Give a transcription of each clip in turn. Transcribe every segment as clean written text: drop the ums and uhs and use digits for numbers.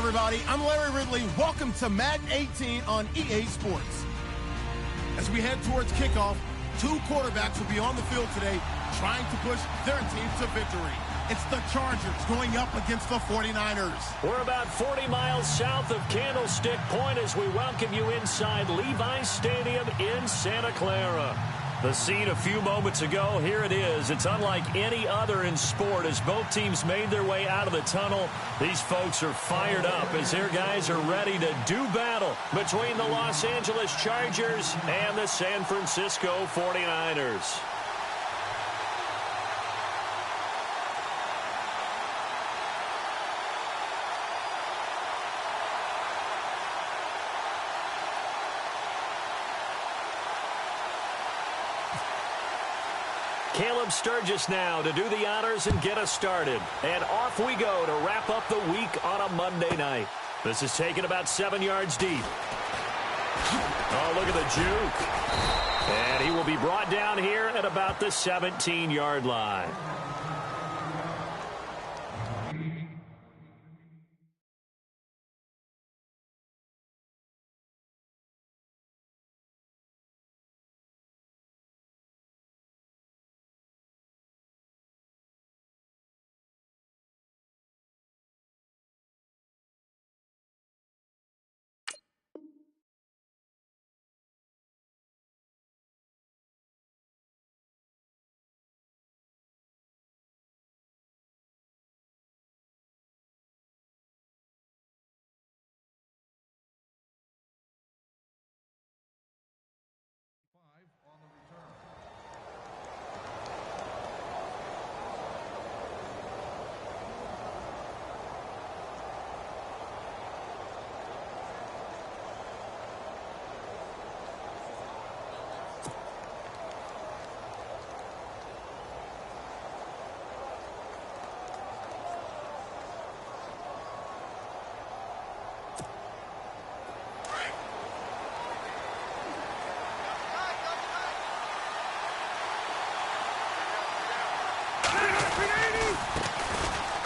everybody. I'm Larry Ridley. Welcome to Madden 18 on EA Sports. As we head towards kickoff, two quarterbacks will be on the field today trying to push their team to victory. It's the Chargers going up against the 49ers. We're about 40 miles south of Candlestick Point as we welcome you inside Levi's Stadium in Santa Clara. The scene a few moments ago, here it is. It's unlike any other in sport as both teams made their way out of the tunnel. These folks are fired up as their guys are ready to do battle between the Los Angeles Chargers and the San Francisco 49ers. Caleb Sturgis now to do the honors and get us started. And off we go to wrap up the week on a Monday night. This is taken about 7 yards deep. Oh, look at the juke. And he will be brought down here at about the 17-yard line.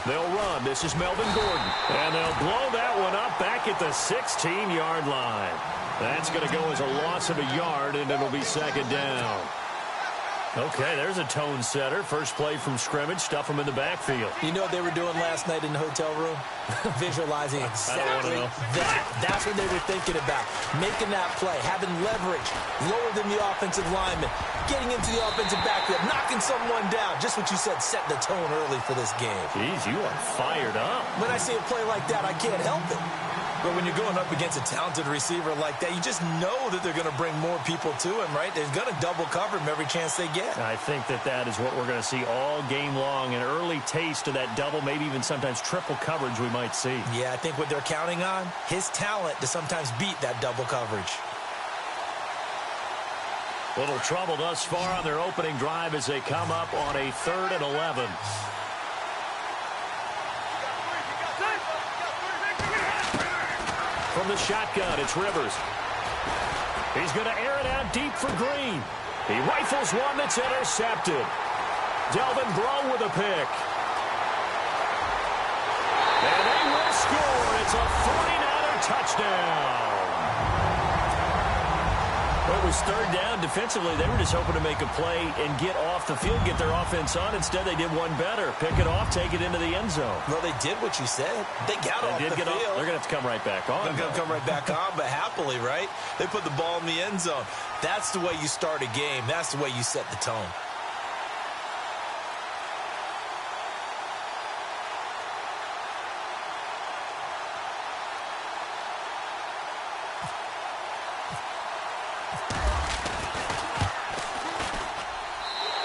They'll run. This is Melvin Gordon. And they'll blow that one up back at the 16-yard line. That's going to go as a loss of a yard, and it'll be second down. Okay, there's a tone setter. First play from scrimmage. Stuff them in the backfield. You know what they were doing last night in the hotel room? Visualizing exactly that. That's what they were thinking about. Making that play, having leverage, lower than the offensive lineman, getting into the offensive backfield, knocking someone down. Just what you said, set the tone early for this game. Jeez, you are fired up. When I see a play like that, I can't help it. But when you're going up against a talented receiver like that, you just know that they're going to bring more people to him, right? They're going to double cover him every chance they get. I think that is what we're going to see all game long. An early taste of that double, maybe even sometimes triple coverage we might see. Yeah, I think what they're counting on, his talent to sometimes beat that double coverage. Little trouble thus far on their opening drive as they come up on a 3rd and 11. From the shotgun, it's Rivers. He's going to air it out deep for Green. He rifles one that's intercepted. Delvin Breaux with a pick. And they will score. It's a 49er touchdown. It was 3rd down. Defensively, they were just hoping to make a play and get off the field, get their offense on. Instead, they did one better. Pick it off, take it into the end zone. Well, they did what you said. They got off the field. They're going to have to come right back on. They're going to come right back on, but happily, right? They put the ball in the end zone. That's the way you start a game. That's the way you set the tone.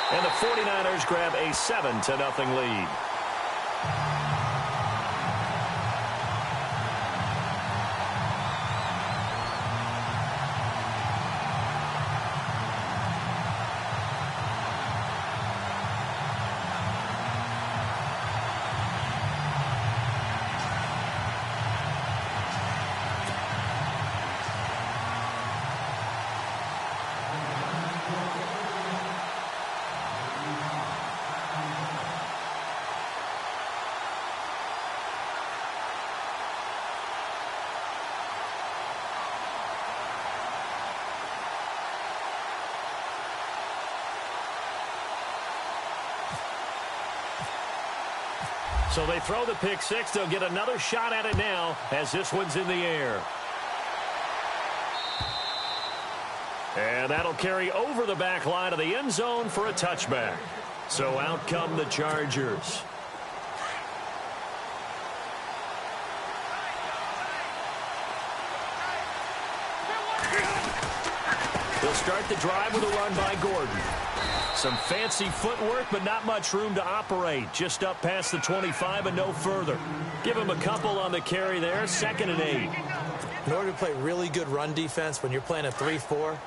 And the 49ers grab a 7-0 lead. So they throw the pick six. They'll get another shot at it now as this one's in the air. And that'll carry over the back line of the end zone for a touchback. So out come the Chargers. They'll start the drive with a run by Gordon. Some fancy footwork, but not much room to operate. Just up past the 25 and no further. Give him a couple on the carry there. 2nd and 8. In order to play really good run defense when you're playing a 3-4,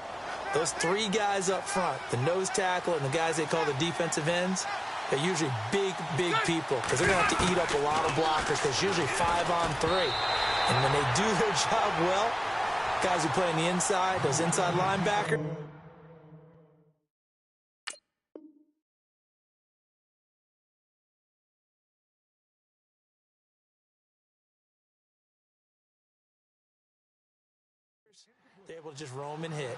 those 3 guys up front, the nose tackle and the guys they call the defensive ends, they're usually big, big people because they're going to have to eat up a lot of blockers because usually 5 on 3. And when they do their job well, guys who play on the inside, those inside linebackers, they're able to just roam and hit.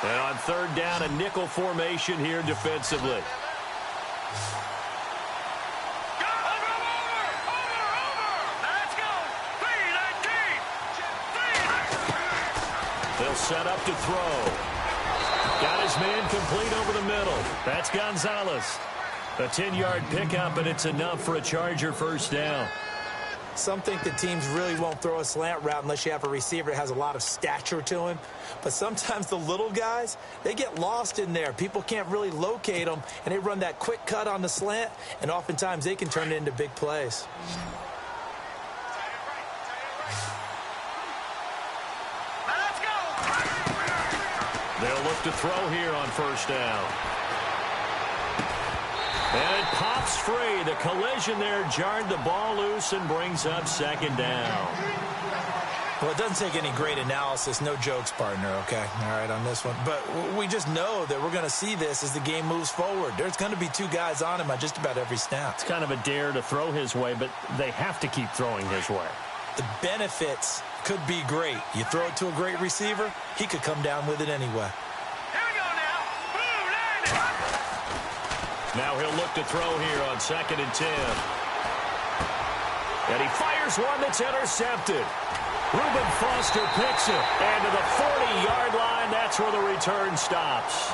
And on 3rd down, a nickel formation here defensively. They'll set up to throw. Got his man complete over the middle. That's Gonzalez. A 10-yard pickup, and it's enough for a Charger first down. Some think the teams really won't throw a slant route unless you have a receiver that has a lot of stature to him. But sometimes the little guys, they get lost in there. People can't really locate them, and they run that quick cut on the slant, and oftentimes they can turn it into big plays. They'll look to throw here on 1st down. And it pops free. The collision there jarred the ball loose and brings up 2nd down. Well, it doesn't take any great analysis. No jokes, partner, okay? All right, on this one. But we just know that we're going to see this as the game moves forward. There's going to be 2 guys on him on just about every snap. It's kind of a dare to throw his way, but they have to keep throwing his way. The benefits could be great. You throw it to a great receiver, he could come down with it anyway. Now he'll look to throw here on 2nd and 10. And he fires one that's intercepted. Reuben Foster picks it. And to the 40-yard line, that's where the return stops.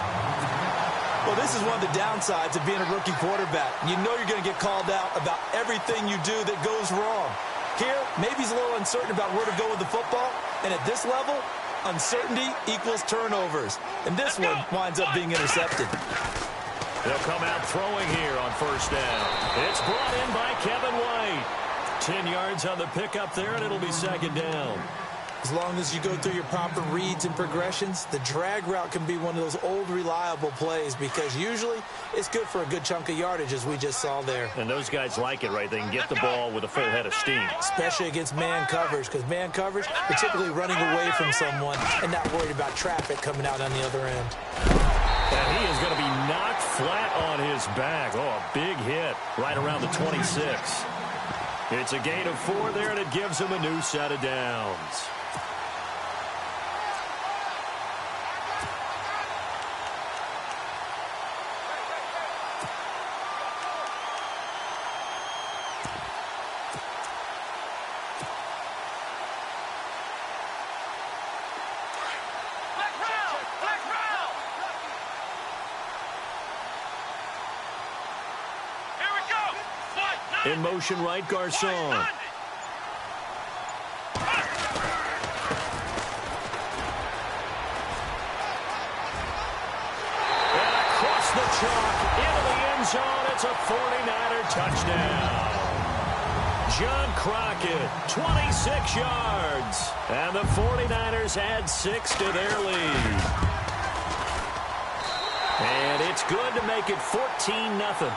Well, this is one of the downsides of being a rookie quarterback. You know you're going to get called out about everything you do that goes wrong. Here, maybe he's a little uncertain about where to go with the football. And at this level, uncertainty equals turnovers. And this one winds up being intercepted. They'll come out throwing here on 1st down. It's brought in by Kevin White. 10 yards on the pickup there, and it'll be 2nd down. As long as you go through your proper reads and progressions, the drag route can be one of those old reliable plays because usually it's good for a good chunk of yardage, as we just saw there. And those guys like it, right? They can get the ball with a full head of steam. Especially against man coverage, because man coverage, you're typically running away from someone and not worried about traffic coming out on the other end. And he is going to be knocked flat on his back. Oh, a big hit right around the 26. It's a gain of 4 there, and it gives him a new set of downs. In motion right, Garcon. And across the chalk, into the end zone, it's a 49er touchdown. John Crockett, 26 yards. And the 49ers add 6 to their lead. And it's good to make it 14-0.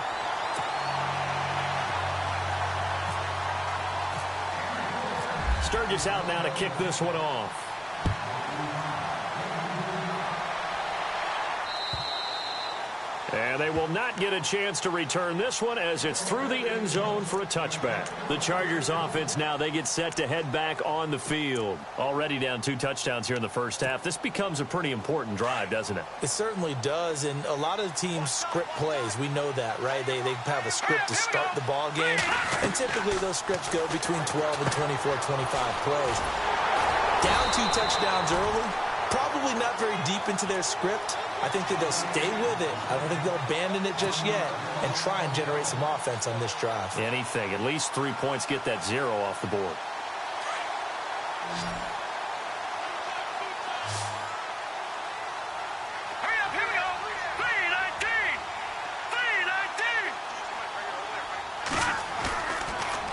Sturgis out now to kick this one off. And they will not get a chance to return this one as it's through the end zone for a touchback. The Chargers offense now, they get set to head back on the field. Already down 2 touchdowns here in the first half. This becomes a pretty important drive, doesn't it? It certainly does, and a lot of teams script plays. We know that, right? They have a script to start the ball game, and typically those scripts go between 12 and 24, 25 plays. Down 2 touchdowns early, probably not very deep into their script. I think that they'll stay with it. I don't think they'll abandon it just yet and try and generate some offense on this drive. Anything. At least 3 points, get that 0 off the board. Hurry up, here we go.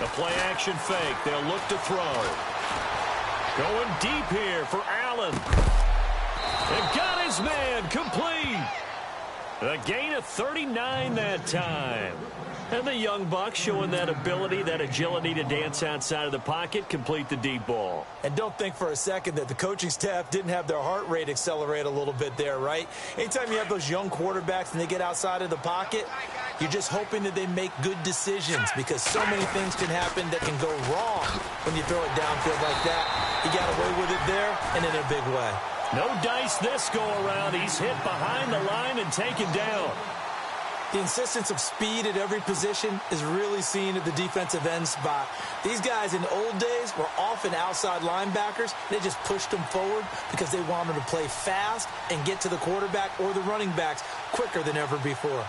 3-19. The play action fake. They'll look to throw. Going deep here for Allen. They've got his man complete. A gain of 39 that time. And the young buck showing that ability, that agility to dance outside of the pocket, complete the deep ball. And don't think for a second that the coaching staff didn't have their heart rate accelerate a little bit there, right? Anytime you have those young quarterbacks and they get outside of the pocket, you're just hoping that they make good decisions because so many things can happen that can go wrong when you throw it downfield like that. He got away with it there and in a big way. No dice this go-around. He's hit behind the line and taken down. The insistence of speed at every position is really seen at the defensive end spot. These guys in the old days were often outside linebackers. They just pushed them forward because they wanted to play fast and get to the quarterback or the running backs quicker than ever before.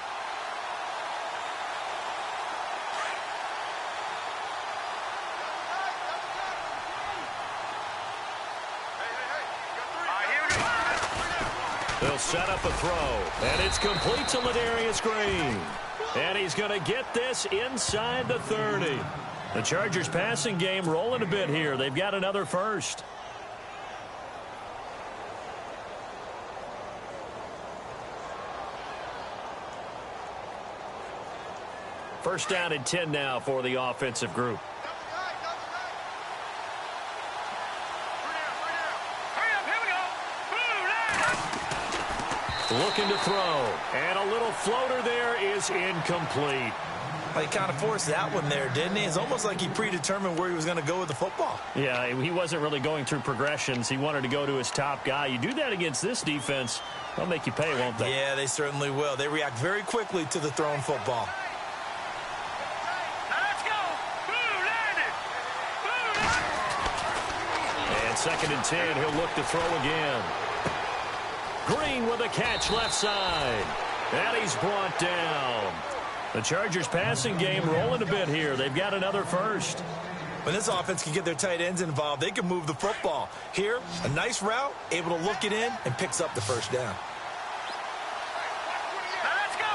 They'll set up a throw, and it's complete to Ladarius Green. And he's going to get this inside the 30. The Chargers passing game rolling a bit here. They've got another first. First down and 10 now for the offensive group. Looking to throw, and a little floater there is incomplete. Well, he kind of forced that one there, didn't he? It's almost like he predetermined where he was going to go with the football. Yeah, he wasn't really going through progressions. He wanted to go to his top guy. You do that against this defense, they'll make you pay, won't they? Yeah, they certainly will. They react very quickly to the thrown football. Let's go. And 2nd and 10, he'll look to throw again. Green with a catch left side. And he's brought down. The Chargers passing game rolling a bit here. They've got another first. When this offense can get their tight ends involved, they can move the football. Here, a nice route, able to look it in, and picks up the first down. Let's go.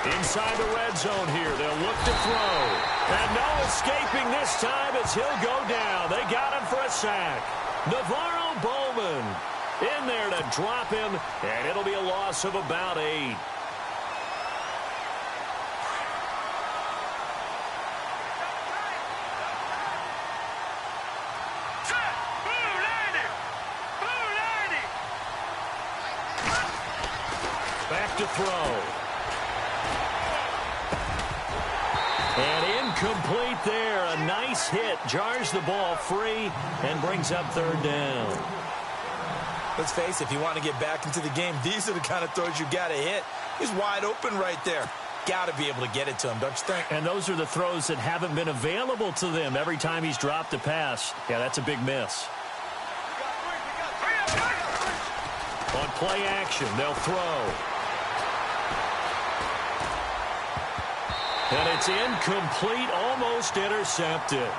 3-19. Inside the red zone here. They'll look to throw. And no escaping this time as he'll go down. They got him for a sack. Navarro Bowman in there to drop him, and it'll be a loss of about 8. Back to throw. And incomplete there. A nice hit. Jars the ball free and brings up 3rd down. Let's face it, if you want to get back into the game, these are the kind of throws you got to hit. He's wide open right there. Got to be able to get it to him, don't you think? And those are the throws that haven't been available to them every time he's dropped a pass. Yeah, that's a big miss. On play action, they'll throw. And it's incomplete, almost intercepted.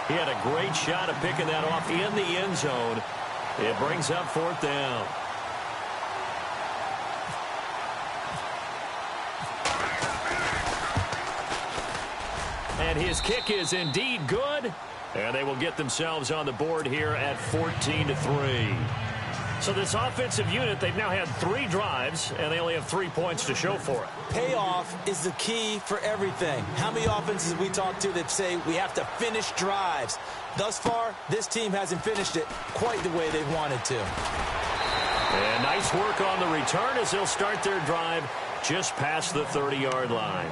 He had a great shot at picking that off in the end zone. It brings up 4th down. And his kick is indeed good. And they will get themselves on the board here at 14-3. So this offensive unit, they've now had 3 drives, and they only have 3 points to show for it. Payoff is the key for everything. How many offenses we talk to that say we have to finish drives? Thus far, this team hasn't finished it quite the way they wanted to. And nice work on the return as they'll start their drive just past the 30-yard line.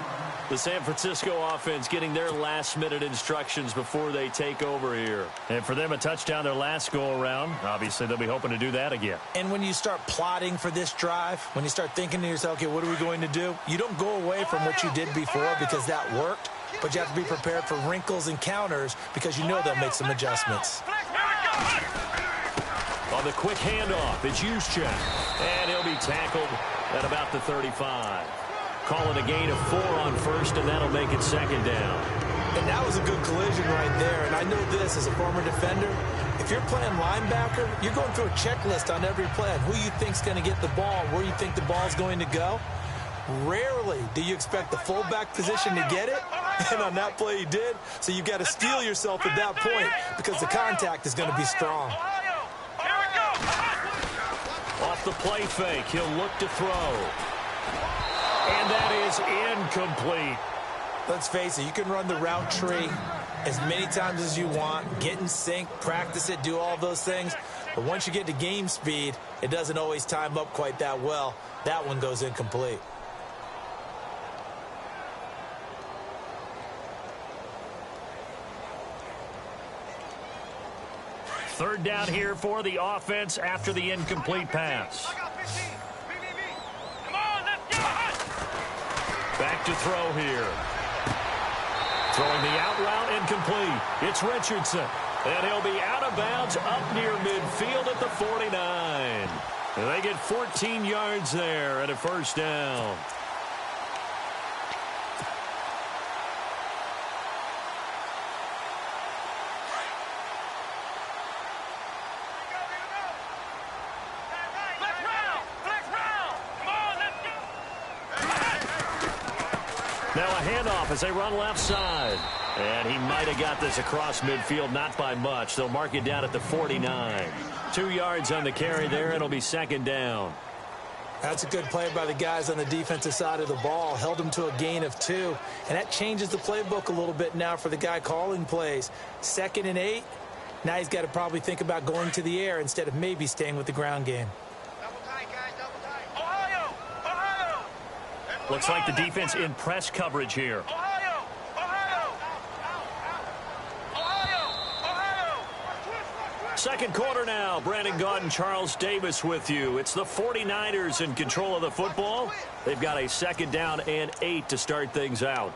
The San Francisco offense getting their last-minute instructions before they take over here. And for them, a touchdown their last go-around. Obviously, they'll be hoping to do that again. And when you start plotting for this drive, when you start thinking to yourself, okay, what are we going to do? You don't go away from what you did before because that worked, but you have to be prepared for wrinkles and counters because you know they'll make some adjustments. On the quick handoff, it's Juszczyk. And he'll be tackled at about the 35. Call it a gain of 4 on first, and that'll make it second down. And that was a good collision right there. And I know this as a former defender. If you're playing linebacker, you're going through a checklist on every play on who you think's going to get the ball, where you think the ball's going to go. Rarely do you expect the fullback position to get it. And on that play he did. So you've got to steel yourself at that point because the contact is going to be strong. Off the play fake, he'll look to throw. And that is incomplete. Let's face it, you can run the route tree as many times as you want, get in sync, practice it, do all those things. But once you get to game speed, it doesn't always time up quite that well. That one goes incomplete. Third down here for the offense after the incomplete pass. Back to throw here. Throwing the out route incomplete. It's Richardson. And he'll be out of bounds up near midfield at the 49. And they get 14 yards there and a first down. Now a handoff as they run left side. And he might have got this across midfield, not by much. They'll mark it down at the 49. 2 yards on the carry there. It'll be second down. That's a good play by the guys on the defensive side of the ball. Held them to a gain of 2. And that changes the playbook a little bit now for the guy calling plays. 2nd and 8. Now he's got to probably think about going to the air instead of maybe staying with the ground game. Looks like the defense in press coverage here. Second quarter now. Brandon Gaudin and Charles Davis with you. It's the 49ers in control of the football. They've got a second down and 8 to start things out.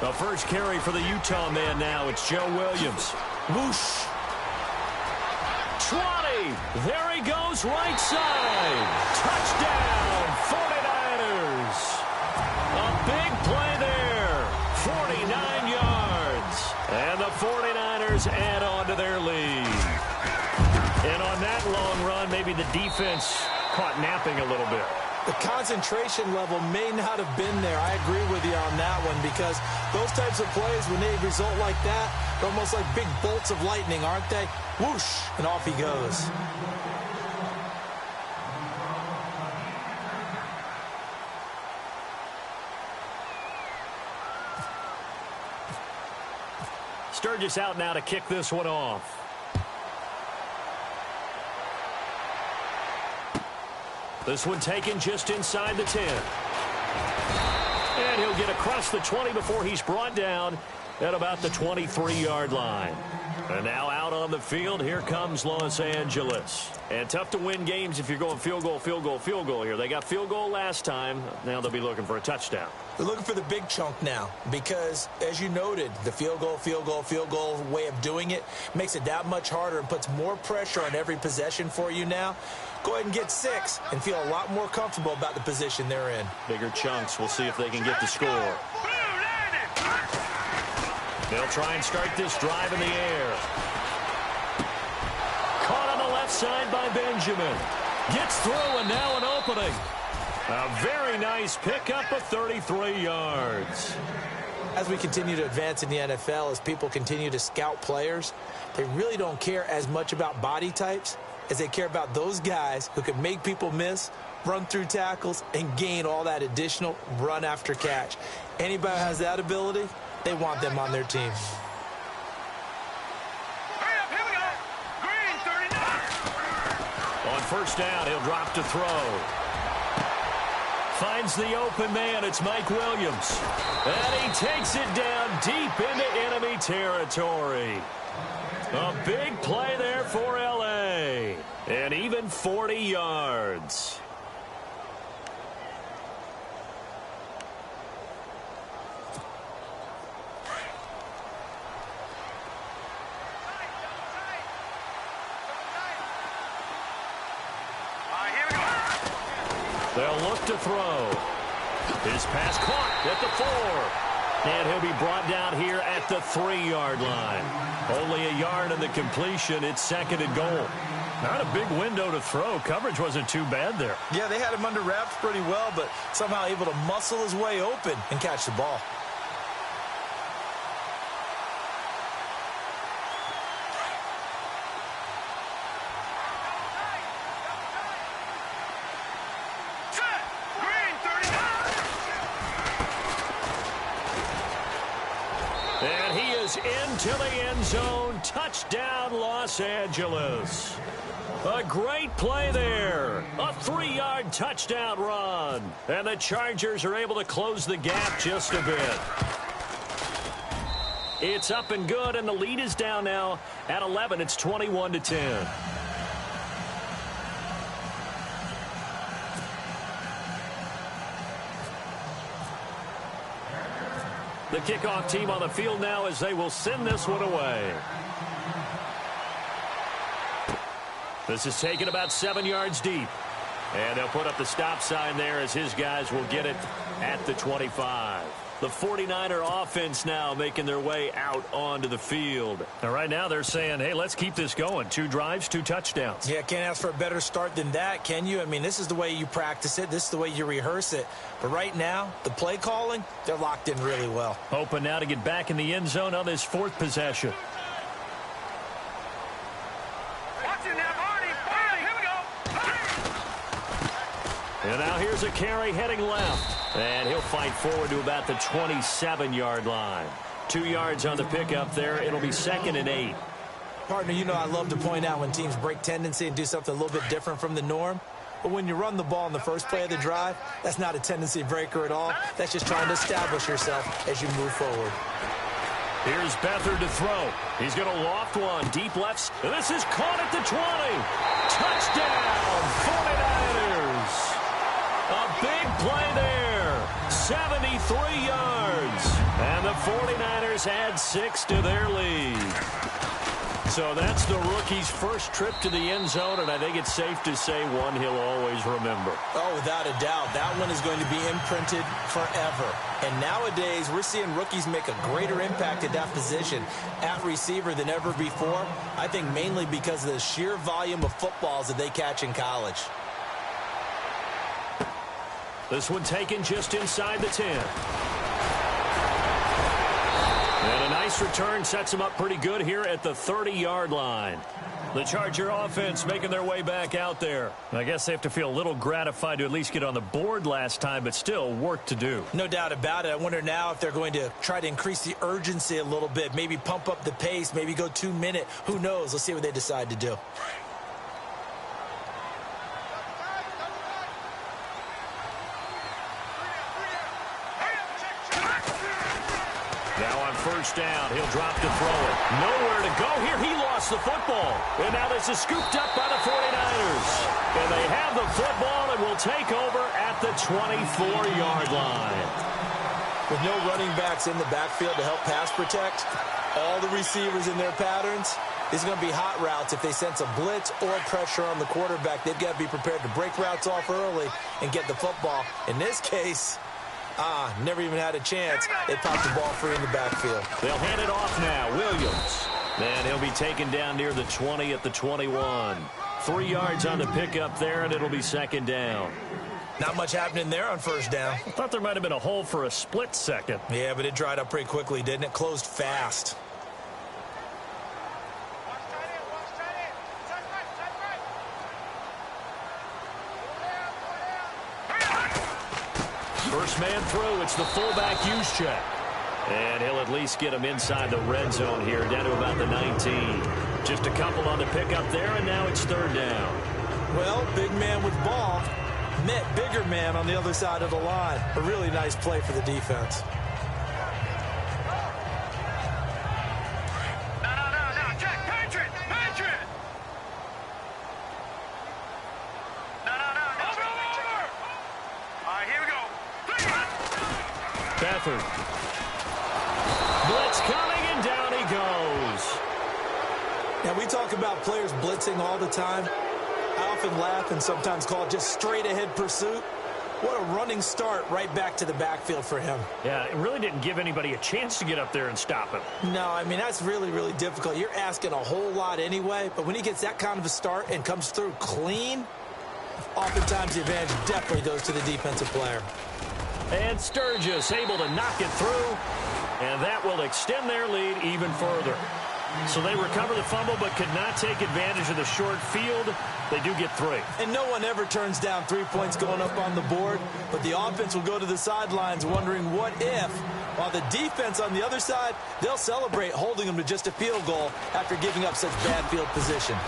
The first carry for the Utah man now. It's Joe Williams. Whoosh. 20. There he goes, right side. Touchdown, 49ers. A big play there. 49 yards. And the 49ers add on to their lead. And on that long run, maybe the defense caught napping a little bit. The concentration level may not have been there. I agree with you on that one because those types of plays, when they result like that, they're almost like big bolts of lightning, aren't they? Whoosh, and off he goes. Sturgis out now to kick this one off. This one taken just inside the 10. And he'll get across the 20 before he's brought down at about the 23-yard line. And now out on the field, here comes Los Angeles. And tough to win games if you're going field goal, field goal, field goal here. They got field goal last time. Now they'll be looking for a touchdown. They're looking for the big chunk now because, as you noted, the field goal way of doing it makes it that much harder and puts more pressure on every possession for you now. Go ahead and get 6 and feel a lot more comfortable about the position they're in. Bigger chunks. We'll see if they can get the score. They'll try and start this drive in the air. Caught on left side by Benjamin. Gets through, and now an opening. A very nice pickup of 33 yards. As we continue to advance in the NFL, as people continue to scout players, they really don't care as much about body types as they care about those guys who can make people miss, run through tackles, and gain all that additional run after catch. Anybody who has that ability, they want them on their team. Hurry up, here we go. Green, 39. On first down, he'll drop to throw. Finds the open man. It's Mike Williams. And he takes it down deep into enemy territory. A big play there for L.A. And even 40 yards. They'll look to throw. His pass caught at the 4. And he'll be brought down here at the 3-yard line. Only a yard in the completion. It's 2nd and goal. Not a big window to throw. Coverage wasn't too bad there. Yeah, they had him under wraps pretty well, but somehow able to muscle his way open and catch the ball. And he is into the end zone. Touchdown, Los Angeles. A great play there. A 3-yard touchdown run. And the Chargers are able to close the gap just a bit. It's up and good, and the lead is down now at 11. It's 21-10. The kickoff team on the field now as they will send this one away. This is taken about 7 yards deep. And they'll put up the stop sign there as his guys will get it at the 25. The 49er offense now making their way out onto the field. Now, right now they're saying, hey, let's keep this going. 2 drives, 2 touchdowns. Yeah, can't ask for a better start than that, can you? I mean, this is the way you practice it. This is the way you rehearse it. But right now, the play calling, they're locked in really well. Hoping now to get back in the end zone on this 4th possession. Watching that, Marty. Here we go. And now here's a carry heading left. And he'll fight forward to about the 27-yard line. 2 yards on the pickup there. It'll be 2nd and 8. Partner, you know I love to point out when teams break tendency and do something a little bit different from the norm. But when you run the ball in the first play of the drive, that's not a tendency breaker at all. That's just trying to establish yourself as you move forward. Here's Beathard to throw. He's going to loft one. Deep lefts. And this is caught at the 20. Touchdown, 49ers. A big play there. 73 yards. And the 49ers add 6 to their lead. So that's the rookie's first trip to the end zone, and I think it's safe to say one he'll always remember. Oh, without a doubt. That one is going to be imprinted forever. And nowadays, we're seeing rookies make a greater impact at that position at receiver than ever before. I think mainly because of the sheer volume of footballs that they catch in college. This one taken just inside the 10. And a nice return sets them up pretty good here at the 30-yard line. The Charger offense making their way back out there. I guess they have to feel a little gratified to at least get on the board last time, but still work to do. No doubt about it. I wonder now if they're going to try to increase the urgency a little bit, maybe pump up the pace, maybe go 2-minute. Who knows? Let's see what they decide to do. First down. He'll drop to throw it. Nowhere to go here. He lost the football. And now this is scooped up by the 49ers. And they have the football and will take over at the 24-yard line. With no running backs in the backfield to help pass protect, all the receivers in their patterns, these are going to be hot routes. If they sense a blitz or pressure on the quarterback, they've got to be prepared to break routes off early and get the football. In this case, never even had a chance. They popped the ball free in the backfield. They'll hand it off now. Williams. And he'll be taken down near the 20 at the 21. 3 yards on the pickup there, and it'll be second down. Not much happening there on first down. I thought there might have been a hole for a split second. Yeah, but it dried up pretty quickly, didn't it? Closed fast. First man through. It's the fullback use check. And he'll at least get him inside the red zone here, down to about the 19. Just a couple on the pickup there, and now it's third down. Well, big man with ball met bigger man on the other side of the line. A really nice play for the defense. No, check, Patriot! No. Over! All right, here we go. Beathard. Blitz coming, and down he goes. Now, we talk about players blitzing all the time. I often laugh and sometimes call it just straight-ahead pursuit. What a running start right back to the backfield for him. Yeah, it really didn't give anybody a chance to get up there and stop him. No, I mean, that's really, really difficult. You're asking a whole lot anyway, but when he gets that kind of a start and comes through clean, oftentimes the advantage definitely goes to the defensive player. And Sturgis able to knock it through, and that will extend their lead even further. So they recover the fumble but could not take advantage of the short field. They do get 3. And no one ever turns down 3 points going up on the board, but the offense will go to the sidelines wondering what if, while the defense on the other side, they'll celebrate holding them to just a field goal after giving up such bad field position.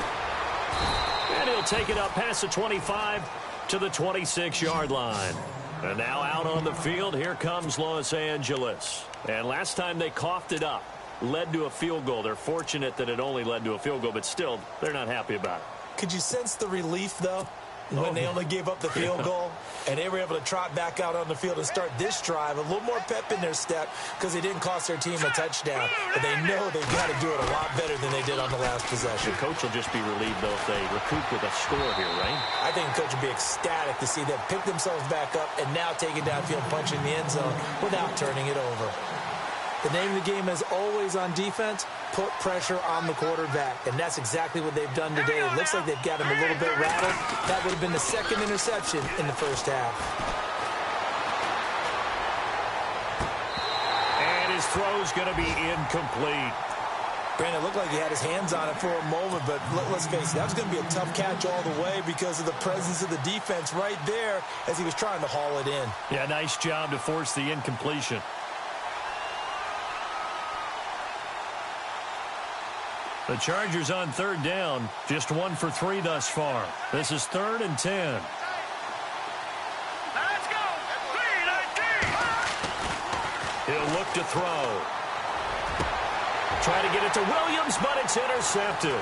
And he'll take it up past the 25 to the 26-yard line. And now out on the field, here comes Los Angeles. And last time they coughed it up, led to a field goal. They're fortunate that it only led to a field goal, but still, they're not happy about it. Could you sense the relief, though, when they only gave up the field goal and they were able to trot back out on the field and start this drive, a little more pep in their step because they didn't cost their team a touchdown. But they know they've got to do it a lot better than they did on the last possession. The coach will just be relieved, though, if they recoup with a score here, right? I think the coach would be ecstatic to see them pick themselves back up and now take it downfield, punching the end zone without turning it over. The name of the game is always on defense, put pressure on the quarterback. And that's exactly what they've done today. It looks like they've got him a little bit rattled. That would have been the second interception in the first half. And his throw's going to be incomplete. Brandon, it looked like he had his hands on it for a moment, but let's face it, that was going to be a tough catch all the way because of the presence of the defense right there as he was trying to haul it in. Yeah, nice job to force the incompletion. The Chargers on third down, just 1 for 3 thus far. This is 3rd and 10. Let's go! 3-19! He'll look to throw. Try to get it to Williams, but it's intercepted.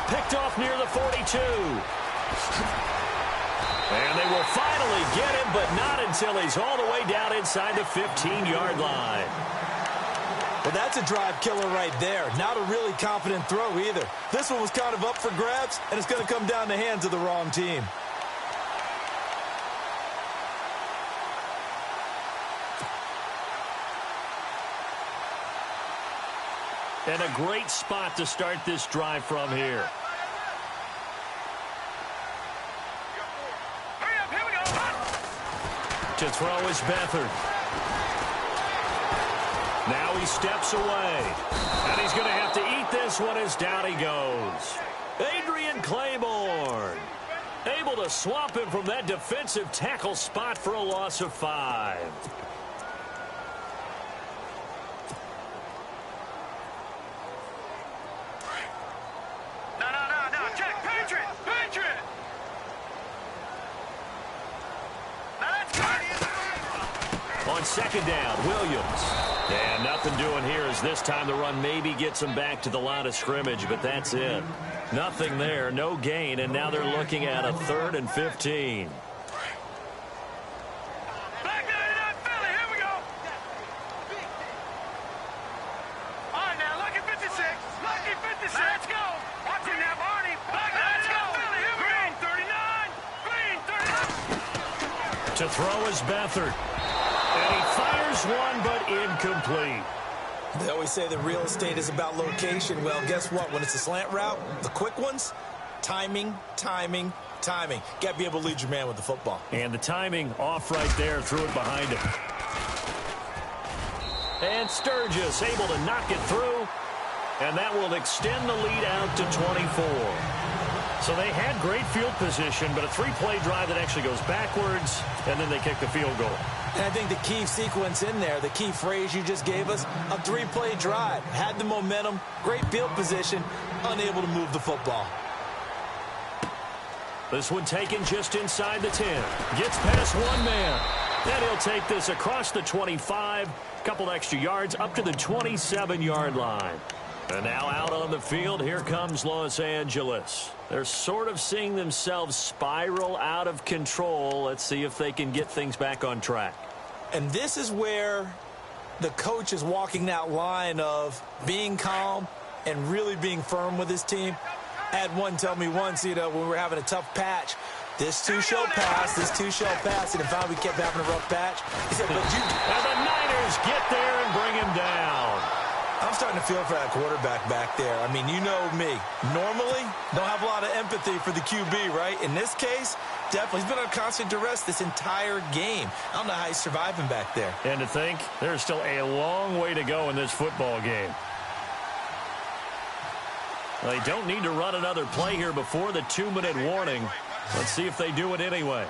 Picked off near the 42. And they will finally get him, but not until he's all the way down inside the 15-yard line. Well, that's a drive killer right there. Not a really confident throw either. This one was kind of up for grabs, and it's going to come down the hands of the wrong team. And a great spot to start this drive from here. Hurry up, here we go! To throw is Beathard. Now he steps away. And he's going to have to eat this one as down he goes. Adrian Claiborne able to swamp him from that defensive tackle spot for a loss of 5. No, check, Patriot! Let's go! On second down, Williams. And nothing doing here as this time the run maybe gets them back to the line of scrimmage, but that's it. Nothing there, no gain, and now they're looking at a 3rd and 15. Back nine and out, Philly, here we go! All right, now, lucky 56. Lucky 56. Let's go! Watch it now, Barney. Back nine and out, Philly, here we go! Green 39. To throw is Beathard. And he fires one, but incomplete. They always say that real estate is about location. Well, guess what? When it's a slant route, the quick ones Timing, timing, timing. Got to be able to lead your man with the football. And the timing off right there, threw it behind him. And Sturgis able to knock it through, and that will extend the lead out to 24. So they had great field position, but a three-play drive that actually goes backwards, and then they kick the field goal. And I think the key sequence in there, the key phrase you just gave us, a three-play drive. Had the momentum, great field position, unable to move the football. This one taken just inside the 10. Gets past one man. And he'll take this across the 25, couple extra yards up to the 27-yard line. And now out on the field, here comes Los Angeles. They're sort of seeing themselves spiral out of control. Let's see if they can get things back on track. And this is where the coach is walking that line of being calm and really being firm with his team. I had one tell me once, when we were having a tough patch, this too shall pass, this too shall pass. And if we kept having a rough patch, he said, but you... And the Niners get there and bring him down. I'm starting to feel for that quarterback back there. I mean, you know me. Normally, don't have a lot of empathy for the QB, right? In this case, definitely. He's been on constant duress this entire game. I don't know how he's surviving back there. And to think, there's still a long way to go in this football game. They don't need to run another play here before the 2-minute warning. Let's see if they do it anyway.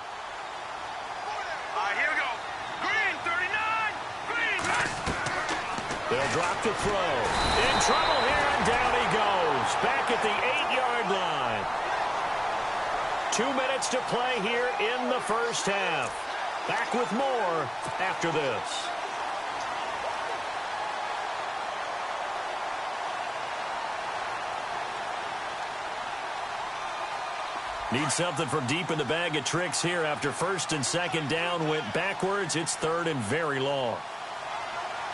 Here we go. Green, 39. Green. They'll drop the throw. In trouble here, and down he goes. Back at the 8-yard line. 2 minutes to play here in the first half. Back with more after this. Need something from deep in the bag of tricks here after first and second down went backwards. It's third and very long.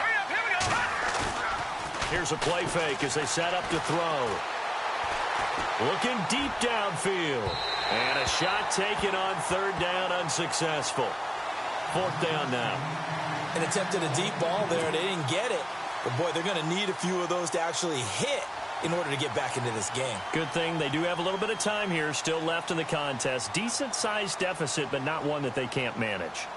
Hurry up, here we go. Here's a play fake as they set up to throw. Looking deep downfield. And a shot taken on third down, unsuccessful. Fourth down now. And attempted a deep ball there. They didn't get it. But, boy, they're going to need a few of those to actually hit in order to get back into this game. Good thing they do have a little bit of time here still left in the contest. Decent-sized deficit, but not one that they can't manage.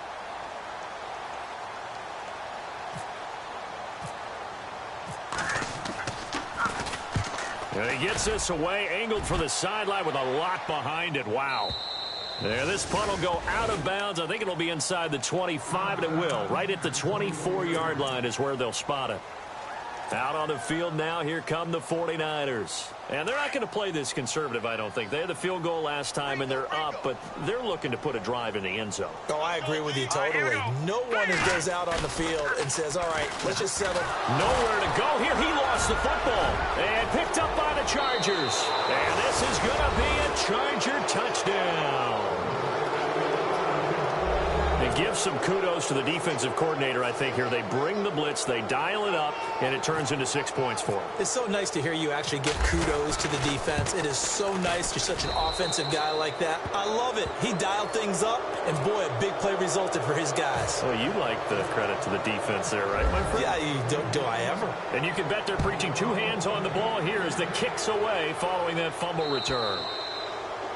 And he gets this away, angled for the sideline with a lot behind it. Wow. There, this punt will go out of bounds. I think it'll be inside the 25, and it will. Right at the 24-yard line is where they'll spot it. Out on the field now, here come the 49ers. And they're not going to play this conservative, I don't think. They had the field goal last time, and they're up, but they're looking to put a drive in the end zone. Oh, I agree with you totally. No one goes out on the field and says, all right, let's just settle. Nowhere to go here. He lost the football and picked up by the Chargers. And this is going to be a Charger touchdown. And give some kudos to the defensive coordinator, I think, here. They bring the blitz, they dial it up, and it turns into 6 points for them. It's so nice to hear you actually give kudos to the defense. It is so nice. You're such an offensive guy like that. I love it. He dialed things up, and, boy, a big play resulted for his guys. Well, you like the credit to the defense there, right, my friend? Yeah, do I ever? And you can bet they're preaching two hands on the ball here as the kick's away following that fumble return.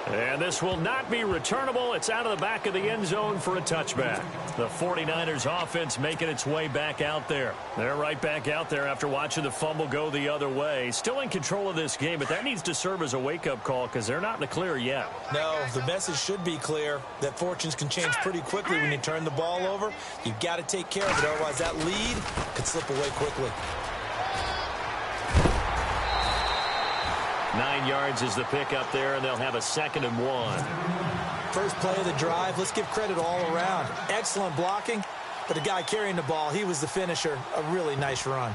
And this will not be returnable. It's out of the back of the end zone for a touchback. The 49ers offense making its way back out there. They're right back out there after watching the fumble go the other way. Still in control of this game, but that needs to serve as a wake-up call because they're not in the clear yet. No, the message should be clear that fortunes can change pretty quickly when you turn the ball over. You've got to take care of it, otherwise that lead could slip away quickly. 9 yards is the pick up there, and they'll have a 2nd and 1. First play of the drive, let's give credit all around. Excellent blocking, but the guy carrying the ball, he was the finisher. A really nice run.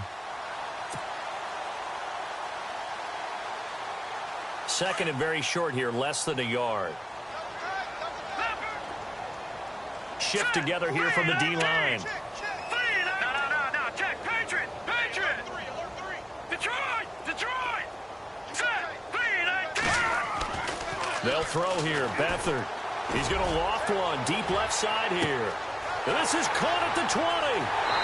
2nd and very short here, less than a yard. Shift together here from the D-line. No, check. Patriot. Detroit. Set. They'll throw here. Beathard. He's going to loft one. Deep left side here. And this is caught at the 20.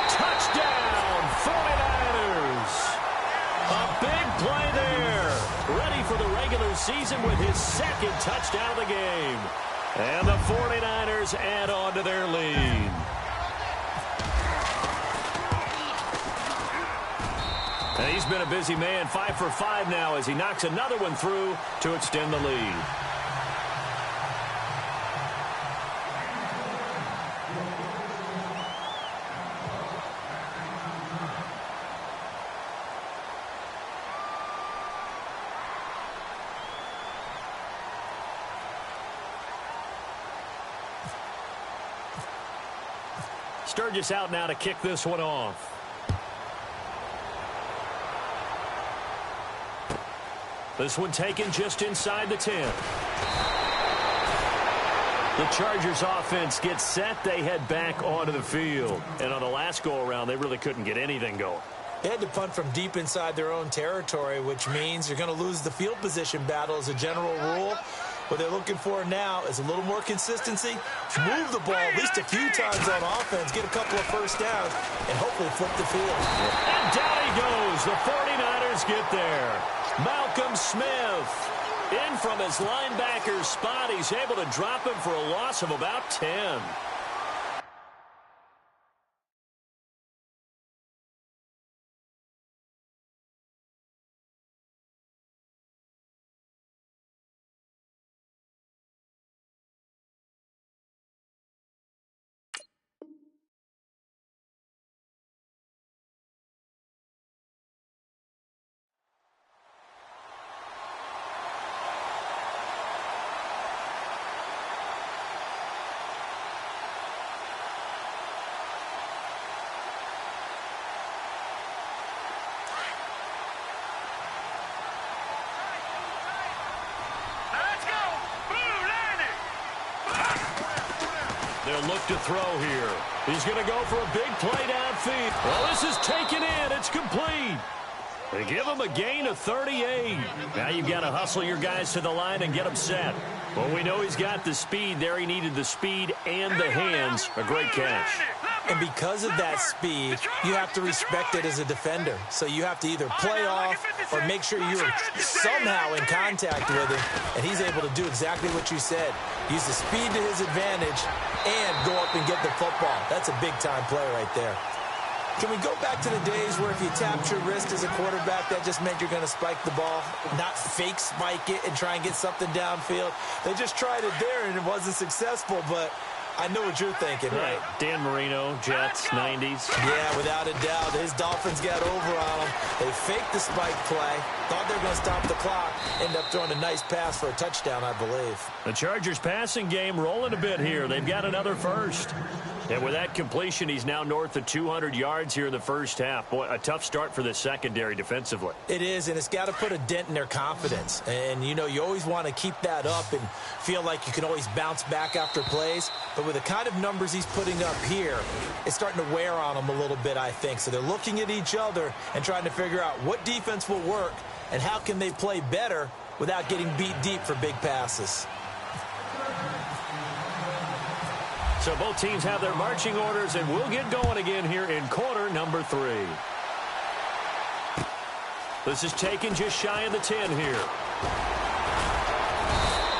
Touchdown, 49ers. A big play there. Ready for the regular regular season with his second touchdown of the game. And the 49ers add on to their lead. And he's been a busy man, 5 for 5 now as he knocks another one through to extend the lead. Sturgis out now to kick this one off. This one taken just inside the 10. The Chargers offense gets set. They head back onto the field. And on the last go-around, they really couldn't get anything going. They had to punt from deep inside their own territory, which means you're going to lose the field position battle as a general rule. What they're looking for now is a little more consistency, move the ball at least a few times on offense, get a couple of first downs, and hopefully flip the field. And down he goes. The 49ers get there. Malcolm Smith in from his linebacker spot. He's able to drop him for a loss of about 10. They'll look to throw here. He's going to go for a big play downfield. Well, this is taken in. It's complete. They give him a gain of 38. Now you've got to hustle your guys to the line and get them set. Well, we know he's got the speed there. He needed the speed and the hands. A great catch. And because of that speed, you have to respect it as a defender. So you have to either play off or make sure you're somehow in contact with him. And he's able to do exactly what you said. Use the speed to his advantage and go up and get the football. That's a big-time play right there. Can we go back to the days where if you tapped your wrist as a quarterback, that just meant you're going to spike the ball, not fake spike it and try and get something downfield? They just tried it there, and it wasn't successful, but I know what you're thinking, right? Dan Marino, Jets, 90s. Yeah, without a doubt. His Dolphins got over on him. They faked the spike play, thought they were going to stop the clock, ended up throwing a nice pass for a touchdown, I believe. The Chargers passing game rolling a bit here. They've got another first. And with that completion, he's now north of 200 yards here in the first half. Boy, a tough start for the secondary defensively. It is, and it's got to put a dent in their confidence. And, you know, you always want to keep that up and feel like you can always bounce back after plays. But with the kind of numbers he's putting up here, it's starting to wear on them a little bit, I think. So they're looking at each other and trying to figure out what defense will work and how can they play better without getting beat deep for big passes. So both teams have their marching orders, and we'll get going again here in quarter number 3. This is taken just shy of the 10 here.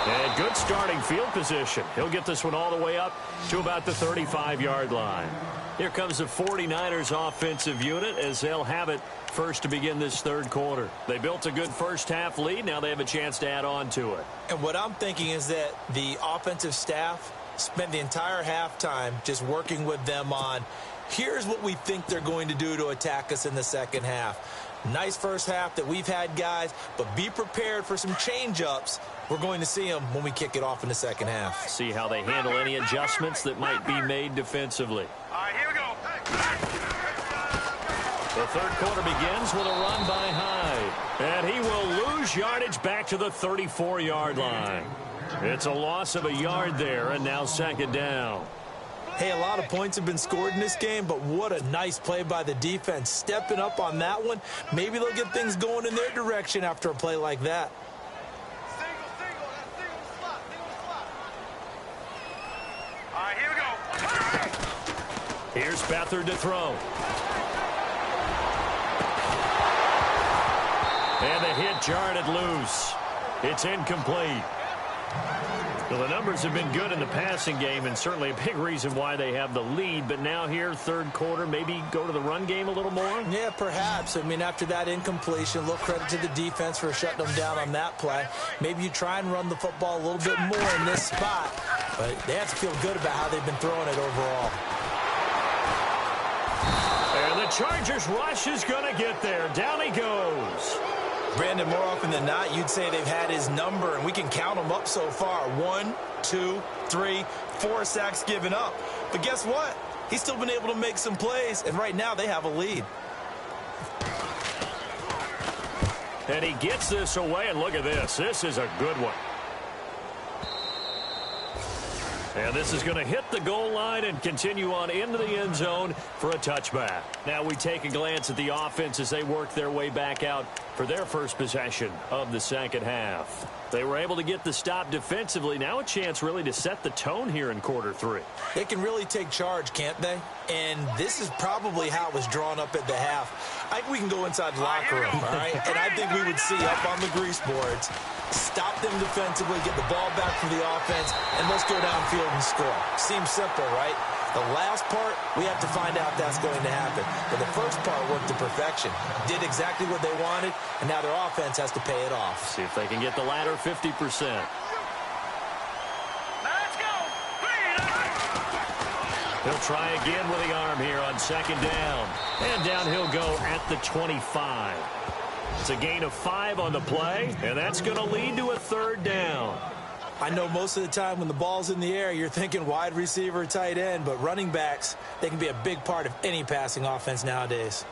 And good starting field position. He'll get this one all the way up to about the 35-yard line. Here comes the 49ers offensive unit as they'll have it first to begin this third quarter. They built a good first-half lead. Now they have a chance to add on to it. And what I'm thinking is that the offensive staff spent the entire halftime just working with them on, here's what we think they're going to do to attack us in the second half. Nice first half that we've had, guys, but be prepared for some change-ups. We're going to see them when we kick it off in the second half. See how they handle any adjustments that might be made defensively. All right, here we go. The third quarter begins with a run by Hyde. And he will lose yardage back to the 34-yard line. It's a loss of a yard there, and now second down. Hey, a lot of points have been scored in this game, but what a nice play by the defense. Stepping up on that one, maybe they'll get things going in their direction after a play like that. All right, here we go. Here's Beathard to throw. And the hit jarred it loose. It's incomplete. Well, the numbers have been good in the passing game, and certainly a big reason why they have the lead. But now here, third quarter, maybe go to the run game a little more? Yeah, perhaps. I mean, after that incompletion, a little credit to the defense for shutting them down on that play. Maybe you try and run the football a little bit more in this spot. But they have to feel good about how they've been throwing it overall. And the Chargers rush is going to get there. Down he goes. Brandon, more often than not, you'd say they've had his number, and we can count them up so far. 1, 2, 3, 4 sacks given up. But guess what? He's still been able to make some plays, and right now they have a lead. And he gets this away, and look at this. This is a good one. And this is going to hit the goal line and continue on into the end zone for a touchback. Now we take a glance at the offense as they work their way back out for their first possession of the second half. They were able to get the stop defensively. Now a chance really to set the tone here in quarter three. They can really take charge, can't they? And this is probably how it was drawn up at the half. I think we can go inside the locker room, all right? And I think we would see up on the grease boards, stop them defensively, get the ball back for the offense, and let's go downfield and score. Seems simple, right? The last part, we have to find out that's going to happen. But the first part worked to perfection. Did exactly what they wanted, and now their offense has to pay it off. See if they can get the latter 50%. Let's go. He'll try again with the arm here on second down. And down he'll go at the 25. It's a gain of 5 on the play, and that's going to lead to a third down. I know most of the time when the ball's in the air, you're thinking wide receiver, tight end, but running backs, they can be a big part of any passing offense nowadays.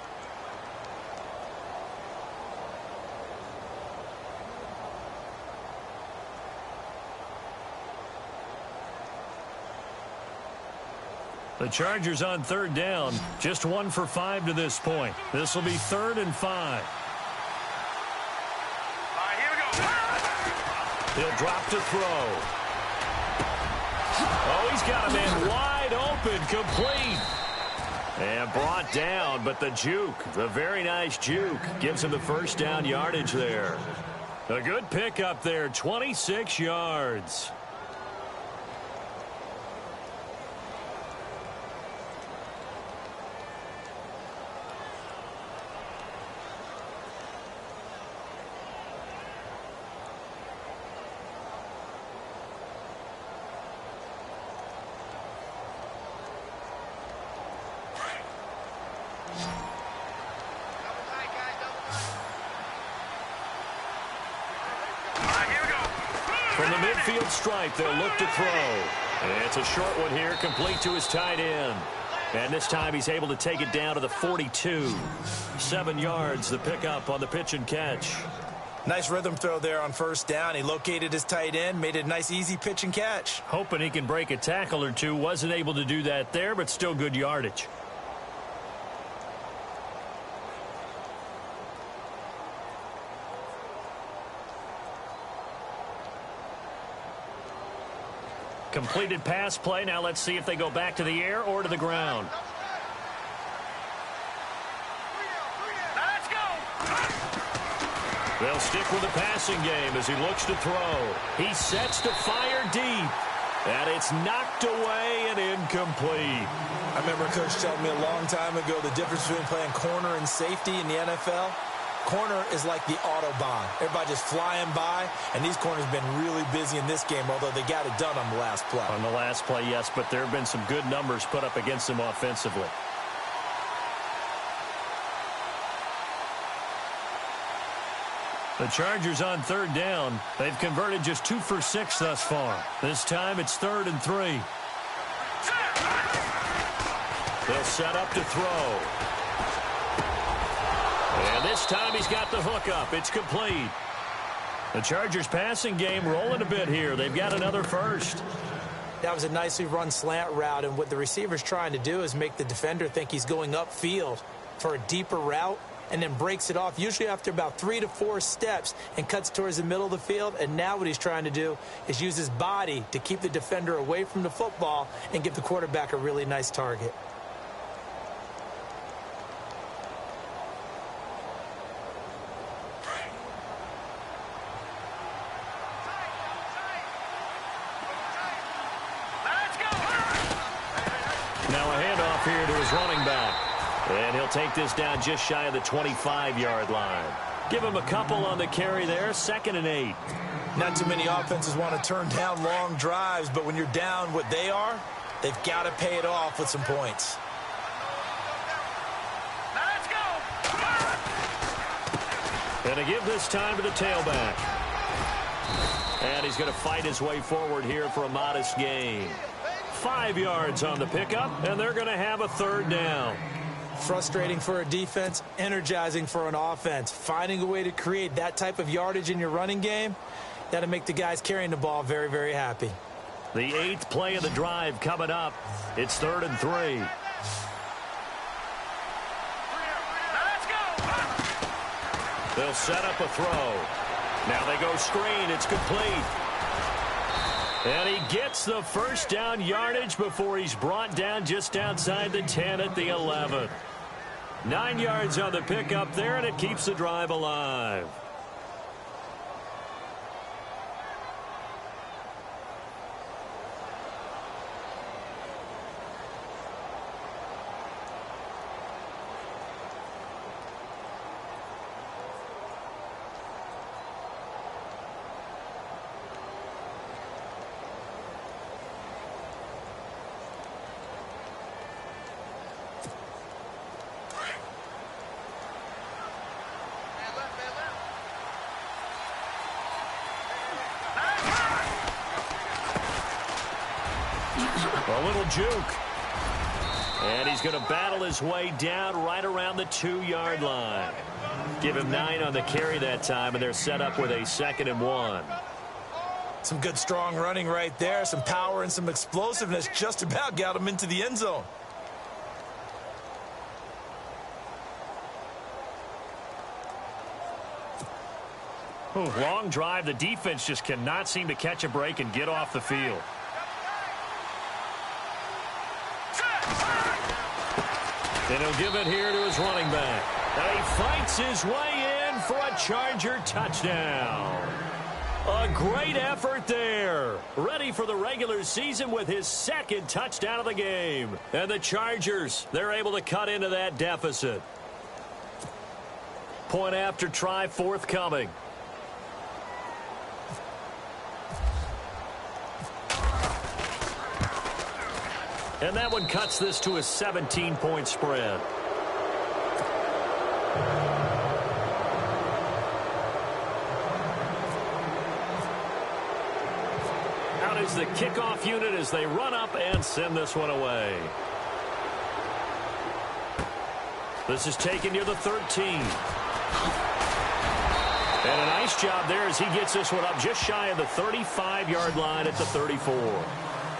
The Chargers on third down, just 1 for 5 to this point. This will be 3rd and 5. He'll drop to throw. Oh, he's got a man wide open, complete. And brought down, but the juke, the very nice juke, gives him the first down yardage there. A good pickup there, 26 yards. From the midfield stripe, they'll look to throw. And it's a short one here, complete to his tight end. And this time he's able to take it down to the 42. 7 yards, the pickup on the pitch and catch. Nice rhythm throw there on first down. He located his tight end, made it a nice easy pitch and catch. Hoping he can break a tackle or two. Wasn't able to do that there, but still good yardage. Completed pass play. Now let's see if they go back to the air or to the ground. Let's go. They'll stick with the passing game as he looks to throw. He sets to fire deep. And it's knocked away and incomplete. I remember Coach telling me a long time ago the difference between playing corner and safety in the NFL. Corner is like the Autobahn. Everybody just flying by, and these corners have been really busy in this game, although they got it done on the last play. On the last play, yes, but there have been some good numbers put up against them offensively. The Chargers on third down. They've converted just 2 for 6 thus far. This time it's 3rd and 3. They'll set up to throw. And this time he's got the hook up. It's complete. The Chargers passing game rolling a bit here. They've got another first. That was a nicely run slant route, and what the receiver's trying to do is make the defender think he's going upfield for a deeper route and then breaks it off, usually after about 3 to 4 steps, and cuts towards the middle of the field. And now what he's trying to do is use his body to keep the defender away from the football and give the quarterback a really nice target. off here to his running back. And he'll take this down just shy of the 25-yard line. Give him a couple on the carry there, 2nd and 8. Not too many offenses want to turn down long drives, but when you're down what they are, they've got to pay it off with some points. Now let's go. And to give this time to the tailback. And he's going to fight his way forward here for a modest gain. 5 yards on the pickup, and they're going to have a 3rd down. Frustrating for a defense, energizing for an offense. Finding a way to create that type of yardage in your running game, that'll make the guys carrying the ball very, very happy. The 8th play of the drive coming up. It's 3rd and 3. Now let's go. They'll set up a throw. Now they go screen. It's complete. And he gets the 1st down yardage before he's brought down just outside the 10 at the 11. 9 yards on the pickup there, and it keeps the drive alive. A little juke. And he's going to battle his way down right around the 2-yard line. Give him 9 on the carry that time, and they're set up with a 2nd and 1. Some good, strong running right there. Some power and some explosiveness just about got him into the end zone. Ooh, long drive. The defense just cannot seem to catch a break and get off the field. And he'll give it here to his running back. And he fights his way in for a Charger touchdown. A great effort there. Ready for the regular season with his 2nd touchdown of the game. And the Chargers, they're able to cut into that deficit. Point after try forthcoming. And that one cuts this to a 17-point spread. Out is the kickoff unit as they run up and send this one away. This is taken near the 13. And a nice job there as he gets this one up just shy of the 35-yard line at the 34.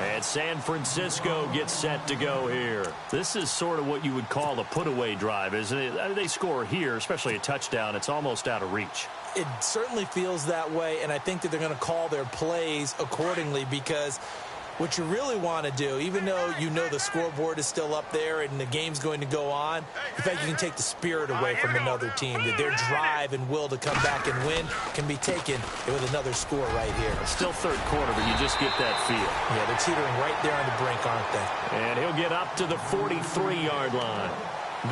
And San Francisco gets set to go here. This is sort of what you would call a put-away drive, isn't it? They score here, especially a touchdown. It's almost out of reach. It certainly feels that way, and I think that they're going to call their plays accordingly because what you really want to do, even though you know the scoreboard is still up there and the game's going to go on, in fact, you can take the spirit away from another team, that their drive and will to come back and win can be taken with another score right here. It's still 3rd quarter, but you just get that feel. Yeah, they're teetering right there on the brink, aren't they? And he'll get up to the 43-yard line.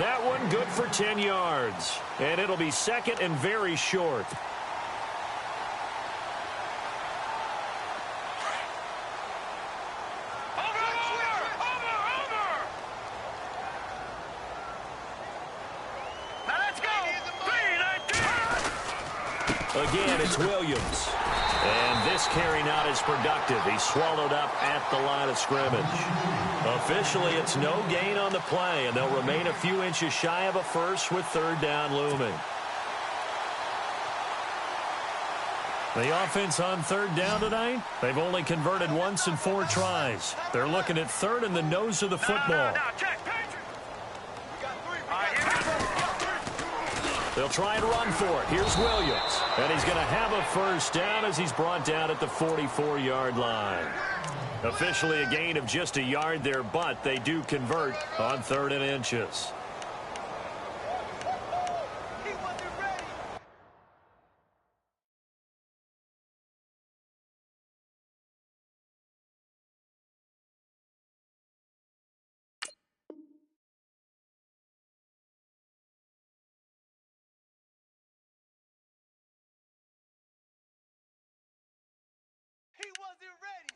That one good for 10 yards. And it'll be 2nd and very short. Again, it's Williams. And this carry not as productive. He's swallowed up at the line of scrimmage. Officially, it's no gain on the play, and they'll remain a few inches shy of a first with 3rd down looming. The offense on 3rd down tonight, they've only converted once in 4 tries. They're looking at 3rd in the nose of the football. They'll try and run for it. Here's Williams. And he's going to have a 1st down as he's brought down at the 44-yard line. Officially a gain of just a yard there, but they do convert on 3rd and inches. wasn't ready.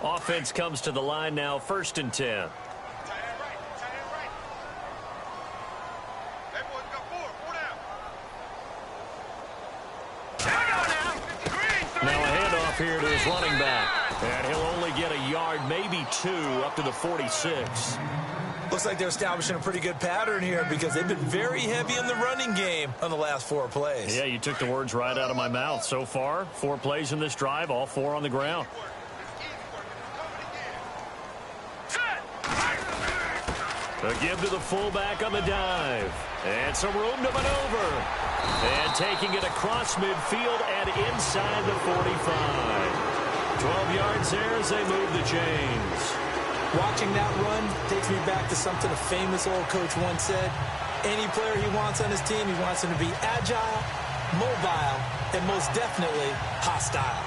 Offense comes to the line now, 1st and 10. Tight end right. Tight end right. That boy's got 4 down. Now a handoff here to his running back. And he'll only get a yard, maybe 2, up to the 46. Looks like they're establishing a pretty good pattern here because they've been very heavy in the running game on the last 4 plays. Yeah, you took the words right out of my mouth. So far, 4 plays in this drive, all 4 on the ground. A give to the fullback on the dive. And some room to maneuver. And taking it across midfield and inside the 45. 12 yards there as they move the chains. Watching that run takes me back to something a famous old coach once said. Any player he wants on his team, he wants him to be agile, mobile, and most definitely hostile.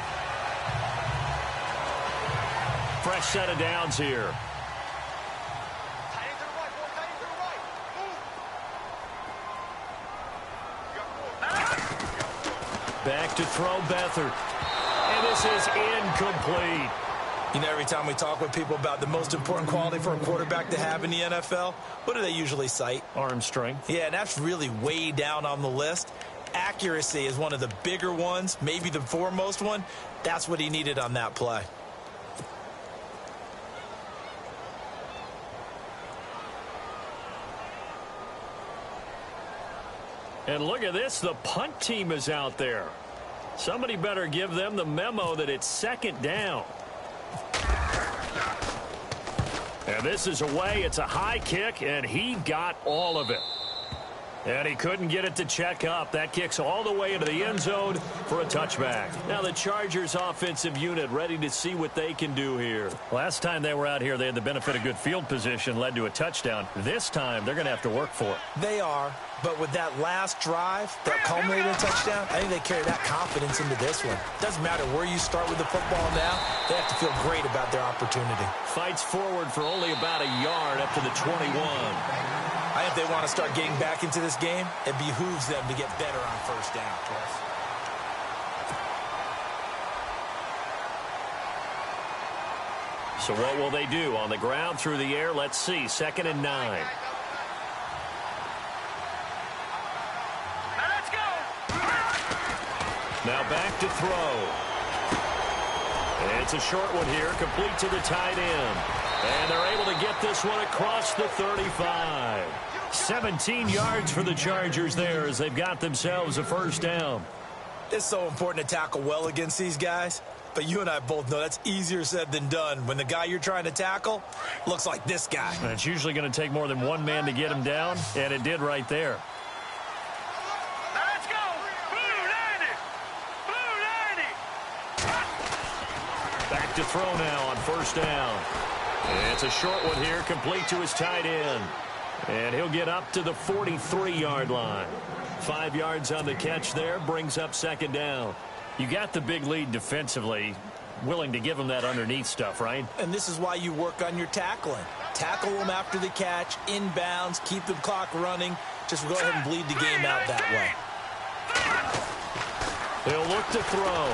Fresh set of downs here. Back to throw Beathard. And this is incomplete. You know, every time we talk with people about the most important quality for a quarterback to have in the NFL, what do they usually cite? Arm strength. Yeah, and that's really way down on the list. Accuracy is one of the bigger ones, maybe the foremost one. That's what he needed on that play. And look at this, the punt team is out there. Somebody better give them the memo that it's 2nd down. And this is away, it's a high kick, and he got all of it. And he couldn't get it to check up. That kicks all the way into the end zone for a touchback. Now the Chargers offensive unit ready to see what they can do here. Last time they were out here, they had the benefit of good field position, led to a touchdown. This time, they're going to have to work for it. They are, but with that last drive that culminated in a touchdown, I think they carry that confidence into this one. Doesn't matter where you start with the football now, they have to feel great about their opportunity. Fights forward for only about a yard up to the 21. I think if they want to start getting back into this game, it behooves them to get better on 1st down. So what will they do? On the ground, through the air, let's see. 2nd and 9. Now let's go. Now back to throw. It's a short one here, complete to the tight end. And they're able to get this one across the 35. 17 yards for the Chargers there as they've got themselves a 1st down. It's so important to tackle well against these guys, but you and I both know that's easier said than done when the guy you're trying to tackle looks like this guy. And it's usually going to take more than one man to get him down, and it did right there. Now let's go. Blue 90. Blue 90. Back to throw now on 1st down. It's a short one here, complete to his tight end. And he'll get up to the 43-yard line. 5 yards on the catch there, brings up 2nd down. You got the big lead defensively, willing to give him that underneath stuff, right? And this is why you work on your tackling. Tackle them after the catch, inbounds, keep the clock running. Just go ahead and bleed the game out that way. He'll look to throw.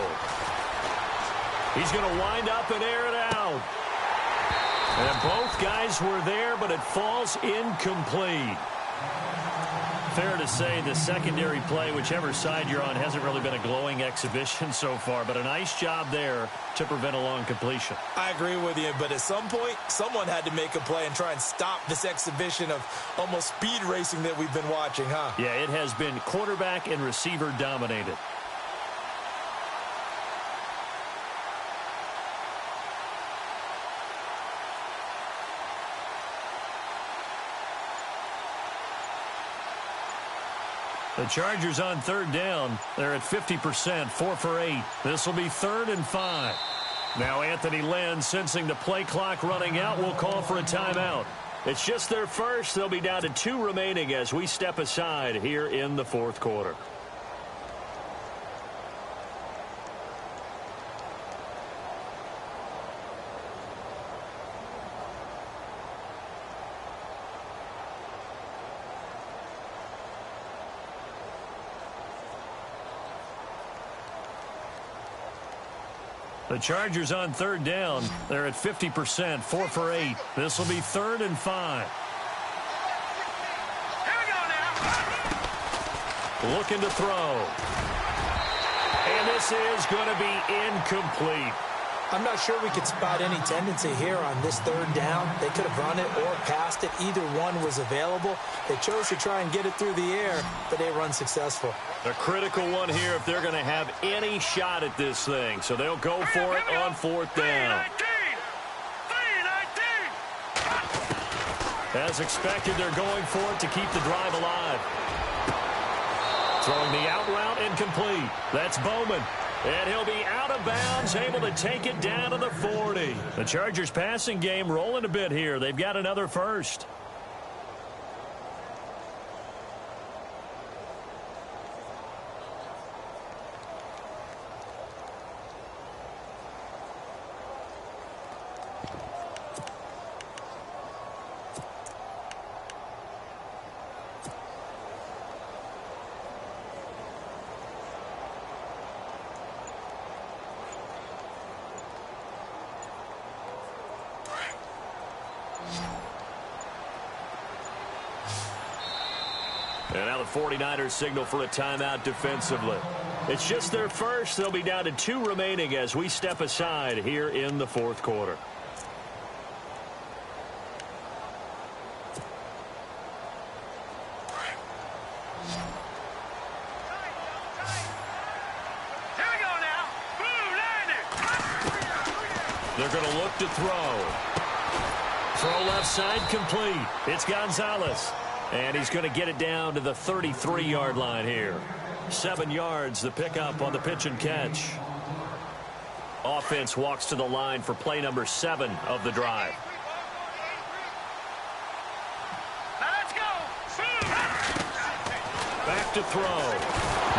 He's going to wind up and air it out. And both guys were there, but it falls incomplete. Fair to say the secondary play, whichever side you're on, hasn't really been a glowing exhibition so far, but a nice job there to prevent a long completion. I agree with you, but at some point, someone had to make a play and try and stop this exhibition of almost speed racing that we've been watching, huh? Yeah, it has been quarterback and receiver dominated. The Chargers on 3rd down. They're at 50%, 4 for 8. This will be 3rd and 5. Now Anthony Lynn, sensing the play clock running out, will call for a timeout. It's just their first. They'll be down to 2 remaining as we step aside here in the 4th quarter. The Chargers on third down. They're at 50%, 4 for 8. This will be 3rd and 5. Here we go now. Looking to throw. And this is going to be incomplete. I'm not sure we could spot any tendency here on this 3rd down. They could have run it or passed it. Either one was available. They chose to try and get it through the air, but they were unsuccessful. A critical one here if they're going to have any shot at this thing. So they'll go for it on 4th down. 3-19. As expected, they're going for it to keep the drive alive. Throwing the out route incomplete. That's Bowman. And he'll be out of bounds, able to take it down to the 40. The Chargers passing game rolling a bit here. They've got another first. And now the 49ers signal for a timeout defensively. It's just their first. They'll be down to 2 remaining as we step aside here in the 4th quarter. Here we go now. Blue landed. They're going to look to throw. Throw left side complete. It's Gonzalez. And he's going to get it down to the 33-yard line here. 7 yards, the pickup on the pitch and catch. Offense walks to the line for play number 7 of the drive. Now let's go. Back to throw.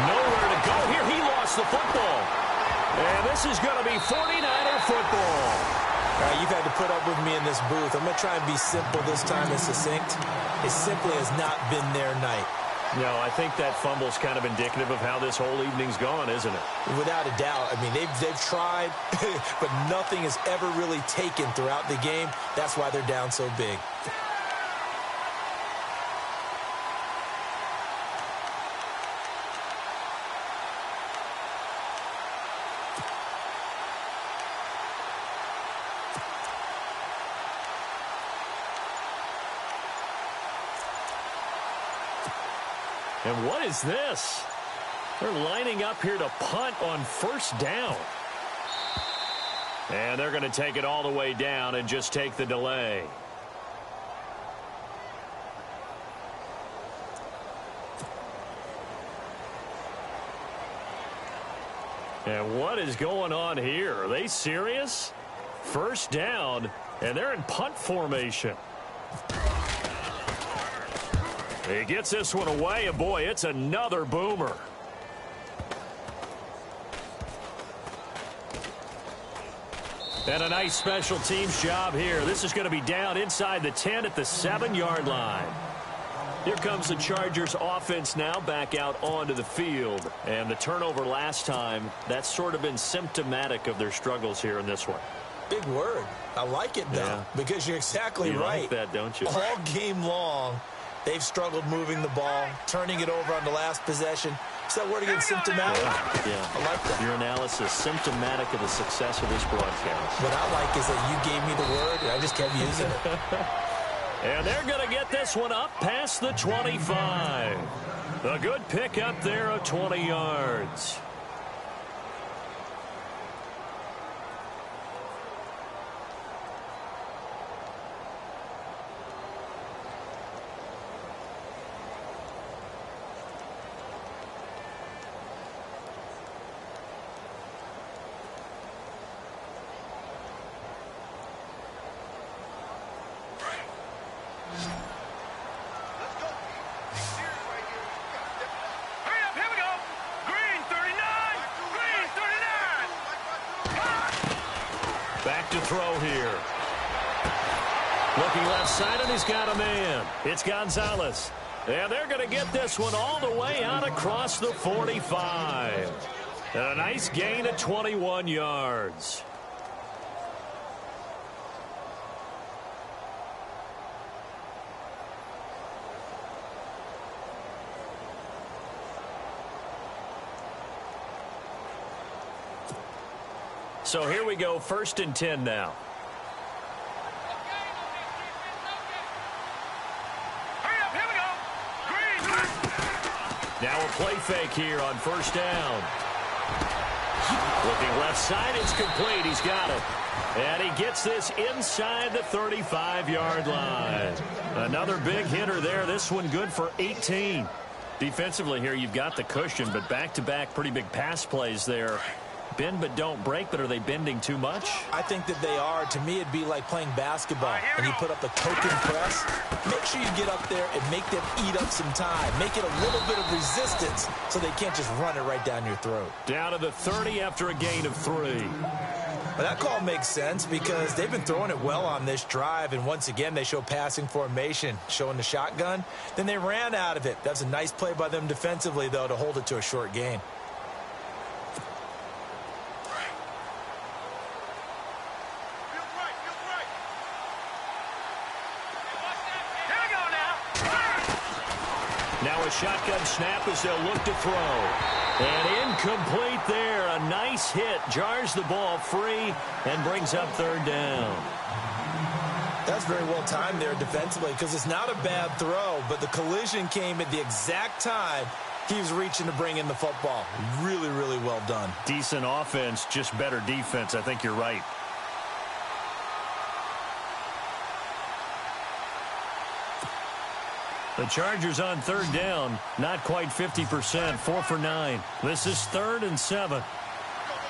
Nowhere to go here. He lost the football. And this is going to be 49er football. You've had to put up with me in this booth. I'm going to try and be simple this time and succinct. It simply has not been their night. No, I think that fumble's kind of indicative of how this whole evening's gone, isn't it? Without a doubt. I mean, they've tried, but nothing is ever really taken throughout the game. That's why they're down so big. And what is this? They're lining up here to punt on 1st down. And they're going to take it all the way down and just take the delay. And what is going on here? Are they serious? 1st down, and they're in punt formation. He gets this one away, and boy, it's another boomer. And a nice special teams job here. This is going to be down inside the 10 at the 7-yard line. Here comes the Chargers offense now back out onto the field. And the turnover last time, that's sort of been symptomatic of their struggles here in this one. Big word. I like it, though, yeah. Because you're exactly right. You like that, don't you? All game long, they've struggled moving the ball, turning it over on the last possession. Is that word again, symptomatic? Yeah. I like that. Your analysis, symptomatic of the success of this broadcast. What I like is that you gave me the word, and I just kept using it. And they're going to get this one up past the 25. A good pickup there of 20 yards. To throw here. Looking left side, and he's got a man. It's Gonzalez. And they're going to get this one all the way out across the 45. And a nice gain of 21 yards. So here we go, 1st and 10 now. Hurry up, here we go. Green. Now a play fake here on 1st down. Looking left side, it's complete. He's got it. And he gets this inside the 35-yard line. Another big hitter there. This one good for 18. Defensively here, you've got the cushion, but back-to-back pretty big pass plays there. Bend but don't break, but are they bending too much? I think that they are. To me, it'd be like playing basketball, and you put up a token press. Make sure you get up there and make them eat up some time. Make it a little bit of resistance so they can't just run it right down your throat. Down to the 30 after a gain of 3. Well, that call makes sense because they've been throwing it well on this drive, and once again, they show passing formation, showing the shotgun. Then they ran out of it. That's a nice play by them defensively, though, to hold it to a short gain. Now a shotgun snap as they'll look to throw. And incomplete there. A nice hit. Jars the ball free and brings up 3rd down. That's very well timed there defensively because it's not a bad throw, but the collision came at the exact time he was reaching to bring in the football. Really, really well done. Decent offense, just better defense. I think you're right. The Chargers on 3rd down, not quite 50%, 4 for 9. This is 3rd and 7. Here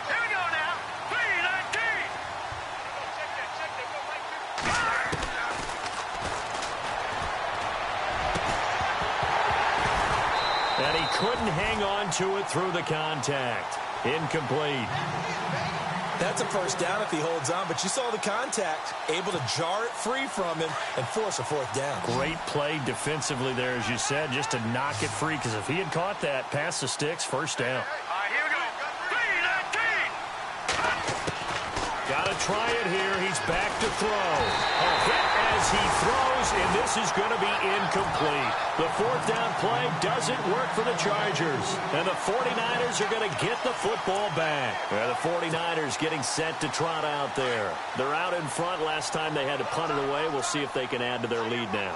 we go now. 3-19. And he couldn't hang on to it through the contact. Incomplete. That's a 1st down if he holds on, but you saw the contact, able to jar it free from him and force a 4th down. Great play defensively there, as you said, just to knock it free, because if he had caught that, past the sticks, 1st down. All right, here we go. 3-19. Got to try it here. He's back to throw. A hit as he throws, and this is going to be incomplete. The 4th down play doesn't work for the Chargers, and the 49ers are going to get the football back. The 49ers getting set to trot out there. They're out in front. Last time they had to punt it away. We'll see if they can add to their lead now.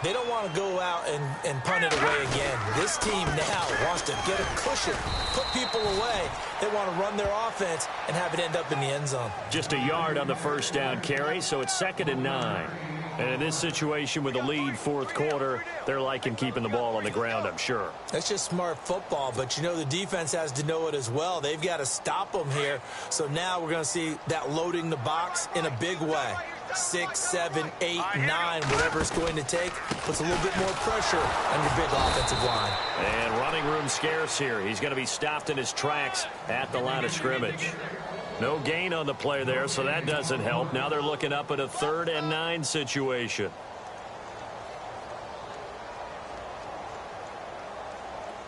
They don't want to go out and punt it away again. This team now wants to get a cushion, put people away. They want to run their offense and have it end up in the end zone. Just a yard on the 1st down carry, so it's 2nd and 9. And in this situation with a lead 4th quarter, they're liking keeping the ball on the ground, I'm sure. That's just smart football, but you know the defense has to know it as well. They've got to stop them here. So now we're going to see that loading the box in a big way. 6, 7, 8, 9, whatever it's going to take, puts a little bit more pressure on your big offensive line. And running room scarce here. He's going to be stopped in his tracks at the line of scrimmage. No gain on the play there, so that doesn't help. Now they're looking up at a 3rd and 9 situation.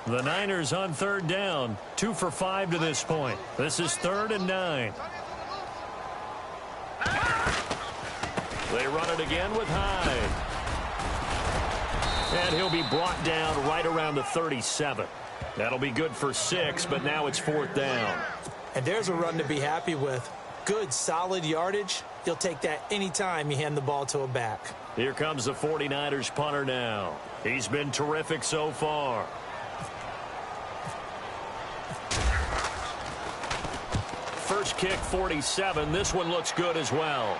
The Niners on 3rd down, 2 for 5 to this point. This is 3rd and 9. They run it again with Hyde. And he'll be brought down right around the 37. That'll be good for 6, but now it's 4th down. And there's a run to be happy with. Good, solid yardage. You'll take that anytime you hand the ball to a back. Here comes the 49ers punter now. He's been terrific so far. First kick, 47. This one looks good as well.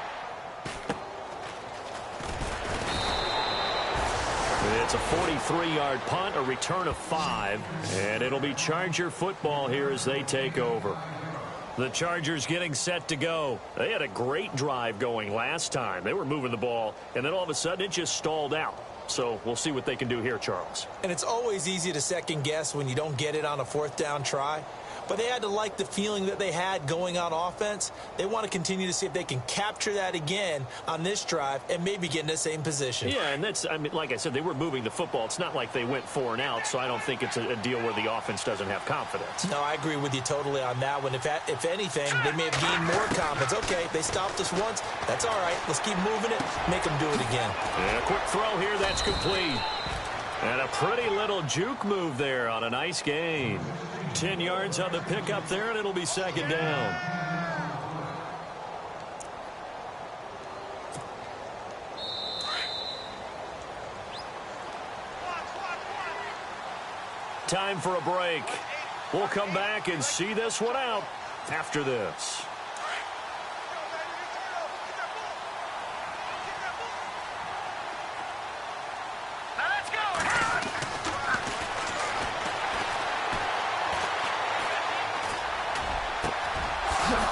It's a 43-yard punt, a return of 5, and it'll be Charger football here as they take over. The Chargers getting set to go. They had a great drive going last time. They were moving the ball, and then all of a sudden it just stalled out. So we'll see what they can do here, Charles. And it's always easy to second guess when you don't get it on a 4th down try. but they had to like the feeling that they had going on offense. They want to continue to see if they can capture that again on this drive and maybe get in the same position. Yeah, and that's, I mean, like I said, they were moving the football. It's not like they went 4 and out, so I don't think it's a deal where the offense doesn't have confidence. No, I agree with you totally on that one. If anything, they may have gained more confidence. Okay, they stopped us once. That's all right. Let's keep moving it. Make them do it again. And a quick throw here. That's complete. And a pretty little juke move there on a nice gain. 10 yards on the pickup there, and it'll be second down. Time for a break. We'll come back and see this one out after this.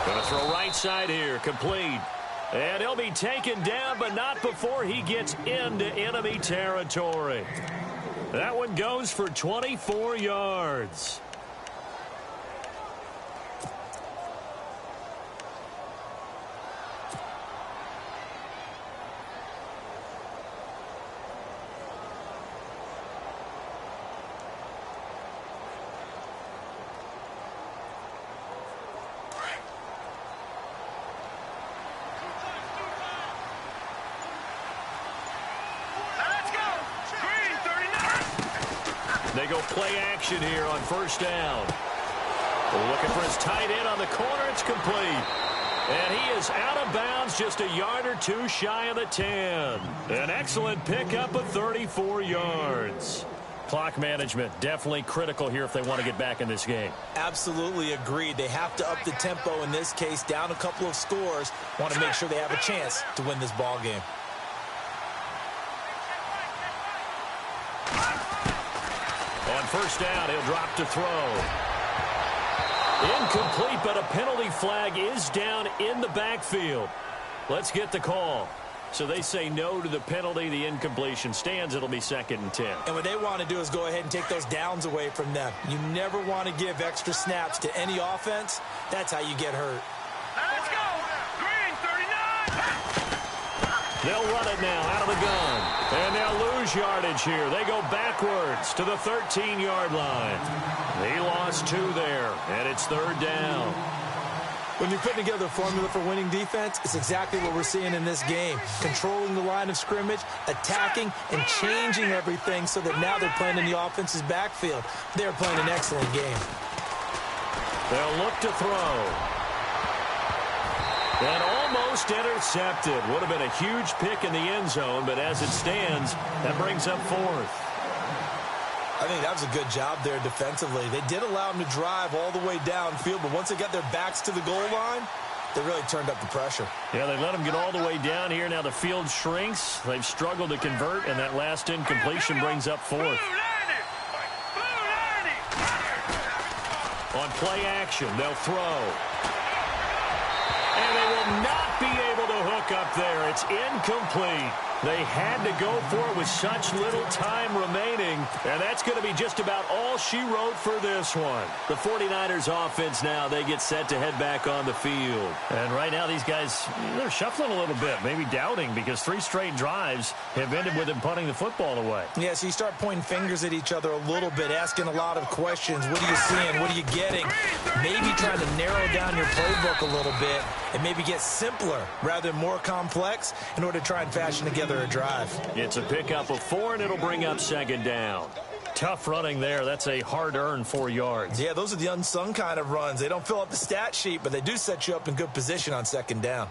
Gonna throw right side here, complete. And he'll be taken down, but not before he gets into enemy territory. That one goes for 24 yards. They go play action here on first down. Looking for his tight end on the corner. It's complete. And he is out of bounds just a yard or two shy of the 10. An excellent pickup of 34 yards. Clock management definitely critical here if they want to get back in this game. Absolutely agreed. They have to up the tempo in this case, down a couple of scores. Want to make sure they have a chance to win this ball game. On first down, he'll drop to throw. Incomplete, but a penalty flag is down in the backfield. Let's get the call. So they say no to the penalty. The incompletion stands. It'll be second and 10. And what they want to do is go ahead and take those downs away from them. You never want to give extra snaps to any offense. That's how you get hurt. Let's go. Green, 39. They'll run it now out of the gun. And they'll lose yardage here. They go backwards to the 13-yard line. He lost 2 there, and it's third down. When you're putting together a formula for winning defense, it's exactly what we're seeing in this game. Controlling the line of scrimmage, attacking, and changing everything so that now they're playing in the offense's backfield. They're playing an excellent game. They'll look to throw. And almost intercepted. Would have been a huge pick in the end zone, but as it stands, that brings up fourth. I think that was a good job there defensively. They did allow them to drive all the way downfield, but once they got their backs to the goal line, they really turned up the pressure. Yeah, they let them get all the way down here. Now the field shrinks. They've struggled to convert, and that last incompletion brings up fourth. On play action, they'll throw. And they will not be able to hook up there. It's incomplete. They had to go for it with such little time remaining, and that's going to be just about all she wrote for this one. The 49ers offense now, they get set to head back on the field. And right now these guys, they're shuffling a little bit, maybe doubting, because 3 straight drives have ended with them punting the football away. Yeah, so you start pointing fingers at each other a little bit, asking a lot of questions. What are you seeing? What are you getting? Maybe trying to narrow down your playbook a little bit and maybe get simpler rather than more complex in order to try and fashion together a drive. It's a pickup of 4, and it'll bring up second down. Tough running there. That's a hard-earned 4 yards. Yeah, those are the unsung kind of runs. They don't fill up the stat sheet, but they do set you up in good position on second down.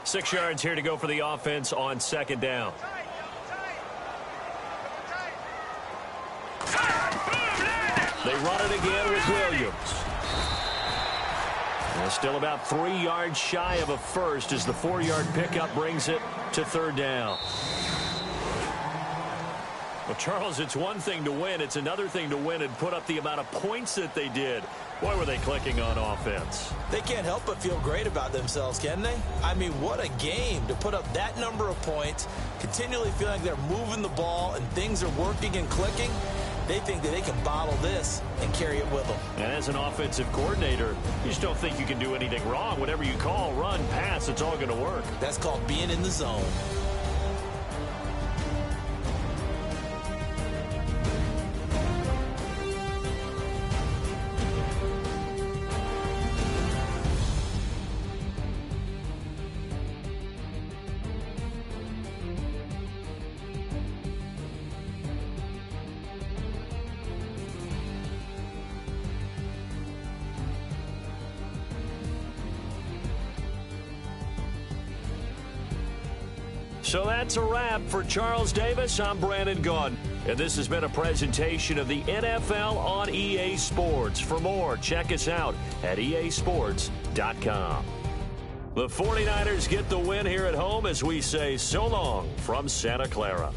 6 yards here to go for the offense on second down. They run it again with Williams. And still about 3 yards shy of a first as the 4-yard pickup brings it to third down. Well, Charles, it's one thing to win. It's another thing to win and put up the amount of points that they did. Boy, were they clicking on offense. They can't help but feel great about themselves, can they? I mean, what a game to put up that number of points, continually feeling like they're moving the ball and things are working and clicking. They think that they can bottle this and carry it with them. And as an offensive coordinator, you just don't think you can do anything wrong. Whatever you call, run, pass, it's all going to work. That's called being in the zone. So that's a wrap for Charles Davis. I'm Brandon Gaudin, and this has been a presentation of the NFL on EA Sports. For more, check us out at easports.com. The 49ers get the win here at home as we say so long from Santa Clara.